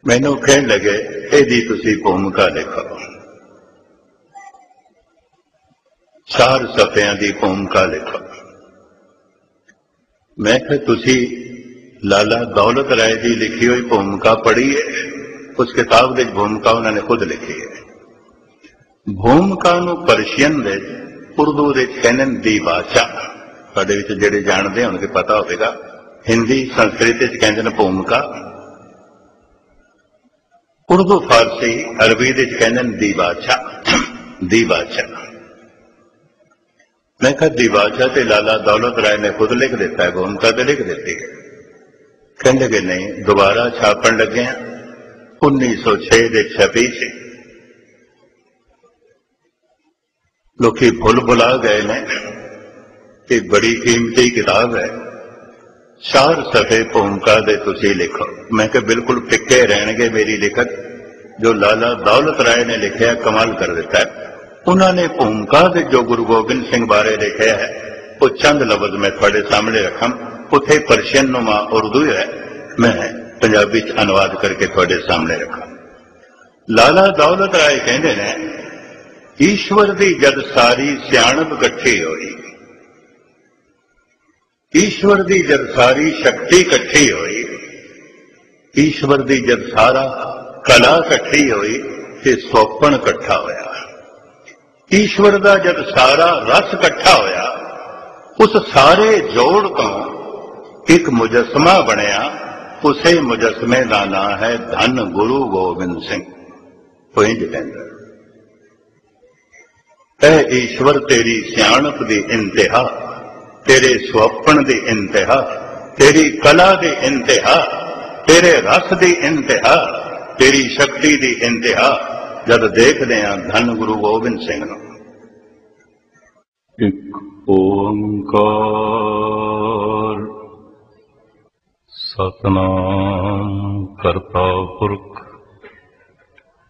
ਮੈਨੂੰ ਕਹਿਣ ਲੱਗੇ ਇਹਦੀ ਤੁਸੀਂ ਭੂਮਿਕਾ ਲਿਖੋ। 4 ਸਫ਼ਿਆਂ ਦੀ ਭੂਮਿਕਾ ਲਿਖੋ। ਮੈਂ ਕਿਹਾ ਤੁਸੀਂ ਲਾਲਾ ਦੌਲਤ ਰਾਏ ਦੀ ਲਿਖੀ ਹੋਈ ਭੂਮਿਕਾ ਪੜ੍ਹੀ ਹੈ? ਉਸ ਕਿਤਾਬ ਵਿੱਚ ਭੂਮਿਕਾ ਉਹਨਾਂ ਨੇ ਖੁਦ ਲਿਖੀ ਹੈ। ਭੂਮਿਕਾ ਨੂੰ ਪਰਸ਼ੀਅਨ ਵਿੱਚ ਉਰਦੂ ਦੇ ਕਹਿੰਦੇ ਦੀ ਬਾਦਸ਼ਾਹ। ਤੁਹਾਡੇ ਵਿੱਚ ਜਿਹੜੇ ਜਾਣਦੇ ਹੋਣਗੇ ਪਤਾ ਹੋਵੇਗਾ। ਹਿੰਦੀ ਸੰਸਕ੍ਰਿਤ ਵਿੱਚ ਕਹਿੰਦੇ ਨੇ ਭੂਮਿਕਾ। ਉਰਦੂ ਫਾਰਸੀ ਅਰਬੀ ਵਿੱਚ ਕਹਿੰਦੇ ਨੇ ਦੀ ਬਾਦਸ਼ਾਹ। ਦੀ ਬਾਦਸ਼ਾਹ। ਮੈਂ ਕਿਹਾ ਦੀ ਬਾਦਸ਼ਾਹ ਤੇ ਲਾਲਾ ਦੌਲਤ ਰਾਏ ਨੇ ਖੁਦ ਲਿਖ ਦਿੱਤਾ ਹੈ, ਭੂਮਿਕਾ ਤੇ ਲਿਖ ਦਿੱਤੀ ਹੈ। ਕਹਿੰਦੇ ਕਿ ਨਹੀਂ, ਦੁਬਾਰਾ ਛਾਪਣ ਲੱਗੇ ਹਾਂ। 1906 ਦੇ ਛਪੀ ਸੀ। ਲੋਕੀ ਭੁੱਲ ਭੁਲਾ ਗਏ ਨੇ ਕਿ ਬੜੀ ਕੀਮਤੀ ਕਿਤਾਬ ਹੈ। 4 ਸਫ਼ੇ ਭੂਮਿਕਾ ਦੇ ਤੁਸੀਂ ਲਿਖੋ। ਮੈਂ ਕਿਹਾ ਬਿਲਕੁਲ ਫਿੱਕੇ ਰਹਿਣਗੇ ਮੇਰੀ ਲਿਖਤ। ਜੋ ਲਾਲਾ ਦੌਲਤ ਰਾਏ ਨੇ ਲਿਖਿਆ ਕਮਾਲ ਕਰ ਦਿੱਤਾ ਹੈ। ਉਹਨਾਂ ਨੇ ਭੂਮਿਕਾ ਦੇ ਜੋ ਗੁਰੂ ਗੋਬਿੰਦ ਸਿੰਘ ਬਾਰੇ ਲਿਖਿਆ ਹੈ ਉਹ ਚੰਦ ਲਫ਼ਜ਼ ਮੈਂ ਤੁਹਾਡੇ ਸਾਹਮਣੇ ਰੱਖਾਂ। ਉੱਥੇ ਪਰਸ਼ੀਅਨ ਨੁਮਾ ਉਰਦੂ ਹੈ, ਮੈਂ ਪੰਜਾਬੀ ਚ ਅਨੁਵਾਦ ਕਰਕੇ ਤੁਹਾਡੇ ਸਾਹਮਣੇ ਰੱਖਾਂ। ਲਾਲਾ ਦੌਲਤ ਰਾਏ ਕਹਿੰਦੇ ਨੇ, ਈਸ਼ਵਰ ਦੀ ਜਦ ਸਾਰੀ ਸਿਆਣਪ ਇਕੱਠੀ ਹੋਈ, ਈਸ਼ਵਰ ਦੀ ਜਦ ਸਾਰੀ ਸ਼ਕਤੀ ਇਕੱਠੀ ਹੋਈ, ਈਸ਼ਵਰ ਦੀ ਜਦ ਸਾਰਾ ਕਲਾ ਇਕੱਠੀ ਹੋਈ ਤੇ ਸੋਪਣ ਇਕੱਠਾ ਹੋਇਆ। ਈਸ਼ਵਰ ਦਾ ਜਦ ਸਾਰਾ ਰਸ ਇਕੱਠਾ ਹੋਇਆ, ਉਸ ਸਾਰੇ ਜੋੜ ਤੋਂ ਇੱਕ ਮੁਜਸਮਾ ਬਣਿਆ। ਉਸੇ ਮੁਜਸਮੇ ਦਾ ਨਾਂ ਹੈ ਧੰਨ ਗੁਰੂ ਗੋਬਿੰਦ ਸਿੰਘ। ਉਹ ਇੰਝ ਕਹਿੰਦਾ, ਐ ਈਸ਼ਵਰ ਤੇਰੀ ਸਿਆਣਪ ਦੀ ਇੰਤਹਾ, ਤੇਰੇ ਸੁਪਨ ਦੀ ਇੰਤਹਾ, ਤੇਰੀ ਕਲਾ ਦੀ ਇੰਤਹਾ, ਤੇਰੇ ਰਸ ਦੀ ਇੰਤਹਾ, ਤੇਰੀ ਸ਼ਕਤੀ ਦੀ ਇੰਤਹਾ। ਜਦ ਦੇਖਦੇ ਹਾਂ ਧੰਨ ਗੁਰੂ ਗੋਬਿੰਦ ਸਿੰਘ ਨੂੰ। ਇੱਕ ਓੰਕਾਰ ਸਤਿਨਾਮ ਕਰਤਾ ਪੁਰਖ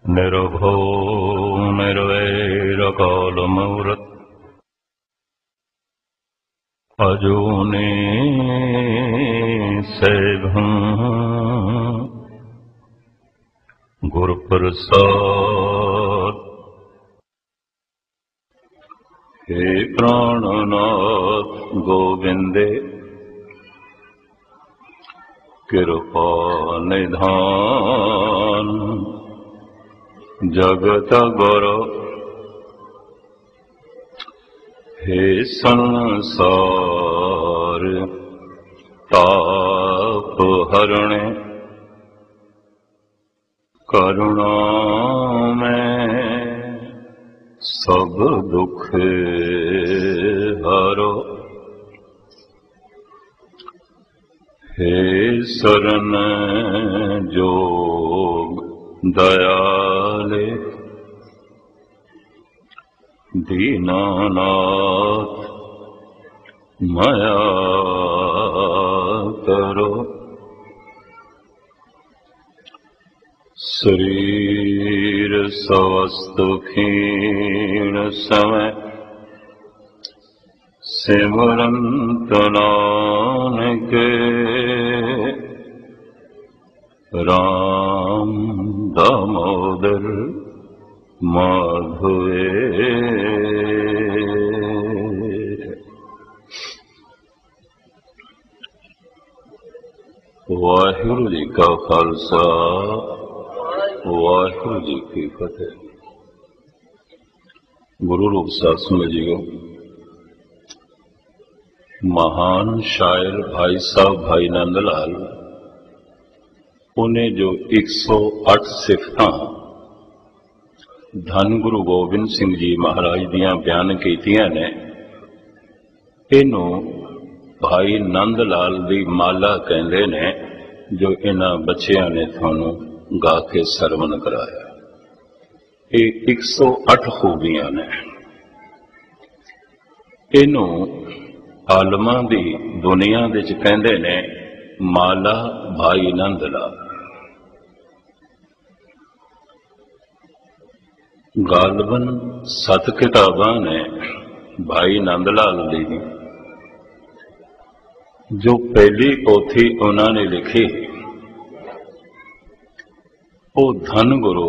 ਨਿਰਭਉ ਨਿਰਵੈਰ ਅਕਾਲ ਮੂਰਤ ਅਜੂਨੀ ਸੈਭੰ ਗੁਰ ਪ੍ਰਸਾਦ। हे प्राणनाथ गोविंदे कृपा निधान जगत गुरु। हे संसार ताप हरणे करुणा में सब दुख हरो। हे शरण जोग दयाले दीनानाथ माया करो। शरीर सवस्तु खीण समय सिमरंत नानक राम दामोदर माधवे। वाहिगुरु जी का खालसा वाहिगुरु जी की फतेह। गुरु रूप साध समझियो, महान शायर भाई साहब भाई नंद लाल उन्हें जो 108 सिफतां धन गुरु गोबिंद सिंह जी महाराज दियां बयान कीतियां ने, इनू भाई नंद लाल दी माला कहंदे ने, जो इन्हां बच्चियां ने थानू गा के सरवण कराया। ये 108 खूबियां ने। इनू आलमां दी दुनिया दे च कहंदे ने माला भाई नंद लाल। गालबन 7 किताबां ने भाई नंद लाल दी, जो पहली पोथी उन्होंने लिखी वो धन गुरु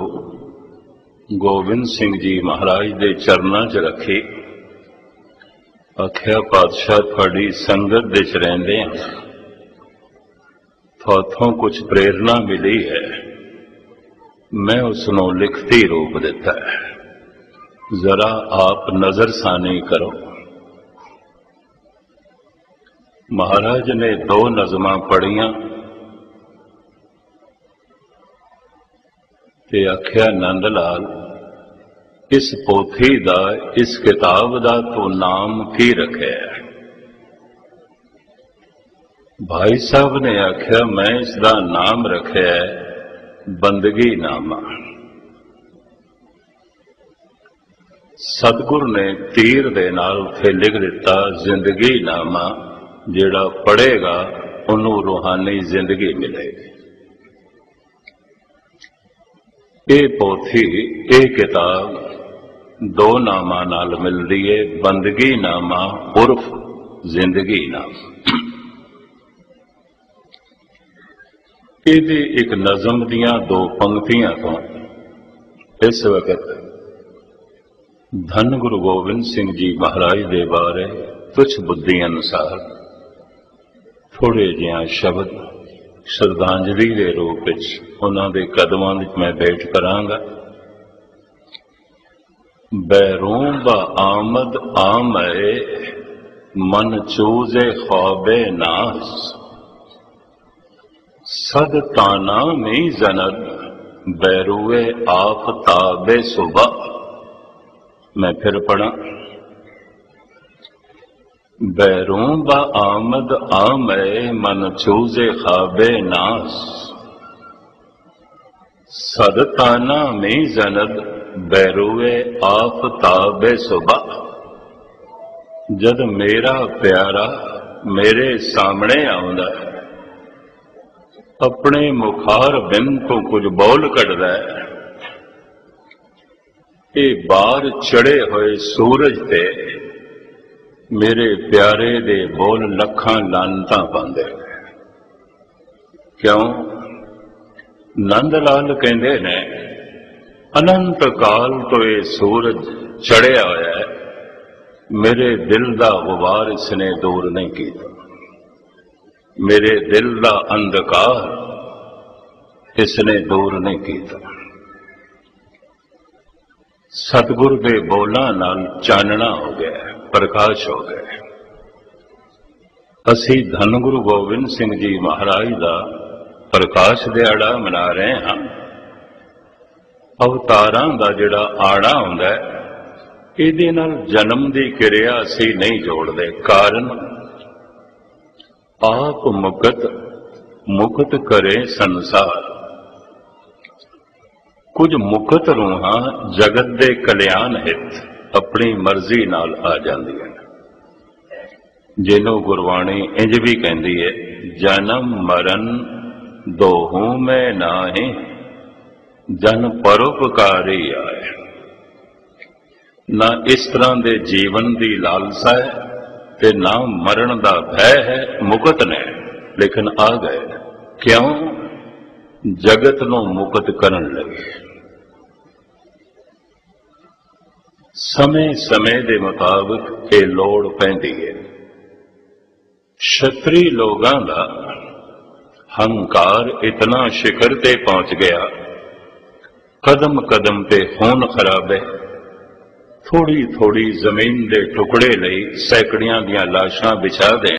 गोबिंद सिंह जी महाराज के चरणों च रखी। आख्या पातशाह थोड़ी संगत दे च रहिंदे हां, थोथों कुछ प्रेरणा मिली है, मैं उसनों लिखती रूप दिता है, जरा आप नजरसानी करो। महाराज ने 2 नज़मां पढ़ियां ते आख्या नंद लाल, इस पोथी दा इस किताब दा तो नाम की रखे है? भाई साहब ने आख्या मैं इसका नाम रखे है बंदगी नामा। सतगुरु ने तीर दे नाल थे लिख दिता जिंदगी नामा, जेड़ा पढ़ेगा उन्होंने रूहानी जिंदगी मिलेगी। ये पोथी ये किताब 2 नामां नाल मिलदी है, बंदगी नामा उर्फ जिंदगी नामा। इहदी एक नज़म दियां 2 पंक्तियां तो इस वक्त धन गुरु गोबिंद सिंह जी महाराज दे बारे तुच्छ बुद्धि अनुसार थोड़े जिहा शब्द श्रद्धांजलि के रूप में उन्हां दे कदमां विच मैं भेंट करांगा। बैरों ब आमद आमए मन चूजे ख्वाबे नास, सद ताना में जनद बैरुए आफताबे सुबह। मैं फिर पढ़ा। बैरों ब आमद आमए मन चूजे ख्वाबे नास, सद ताना में जनद बैरुए आफताबे सुबह। जद मेरा प्यारा मेरे सामने आउंदा है, अपने मुखार बिन तो कुछ बोल कढ़दा है, ये बार चढ़े हुए सूरज ते मेरे प्यारे दे बोल लखां लानतां पांदे। क्यों? नंद लाल कहंदे ने अनंत काल तो ये सूरज चढ़िया होया है, मेरे दिल दा गुबार इसने दूर नहीं किया, मेरे दिल दा अंधकार इसने दूर नहीं किया। सतगुरु दे बोलां नाल चानना हो गया, प्रकाश हो गया। असी धन गुरु गोबिंद सिंह जी महाराज दा प्रकाश दिहाड़ा मना रहे हैं। अवतारां दा जिहड़ा आड़ा हुंदा है, इहदे नाल जन्म दी किरिया असी नहीं जोड़ते। कारण आप मुकत करे संसार। कुछ मुकत रूहां जगत दे कल्याण हित अपनी मर्जी नाल आ जांदियां, जिन्हों गुरबाणी इंज भी कहती है, जन्म मरण दोहू में नाहे ਜਨ ਪਰਉਪਕਾਰੀ ਆਏ। ਨਾ ਇਸ ਤਰ੍ਹਾਂ ਦੇ ਜੀਵਨ ਦੀ ਲਾਲਸਾ ਹੈ ਤੇ ਨਾ ਮਰਨ ਦਾ ਭੈ ਹੈ, ਮੁਕਤ ਨੇ ਲੇਕਿਨ ਆ ਗਏ। ਕਿਉਂ? ਜਗਤ ਨੂੰ ਮੁਕਤ ਕਰਨ ਲਈ। ਸਮੇਂ ਸਮੇਂ ਦੇ ਮੁਤਾਬਕ ਇਹ ਲੋੜ ਪੈਂਦੀ ਹੈ। ਛਤਰੀ ਲੋਕਾਂ ਦਾ ਹੰਕਾਰ ਇਤਨਾ ਸ਼ਿਖਰ ਤੇ ਪਹੁੰਚ ਗਿਆ, ਕਦਮ ਕਦਮ ਤੇ ਖੂਨ ਖਰਾਬੇ। ਥੋੜੀ ਥੋੜੀ ਜ਼ਮੀਨ ਦੇ ਟੁਕੜੇ ਲਈ ਸੈਕੜਿਆਂ ਦੀਆਂ ਲਾਸ਼ਾਂ ਵਿਛਾ ਦੇ।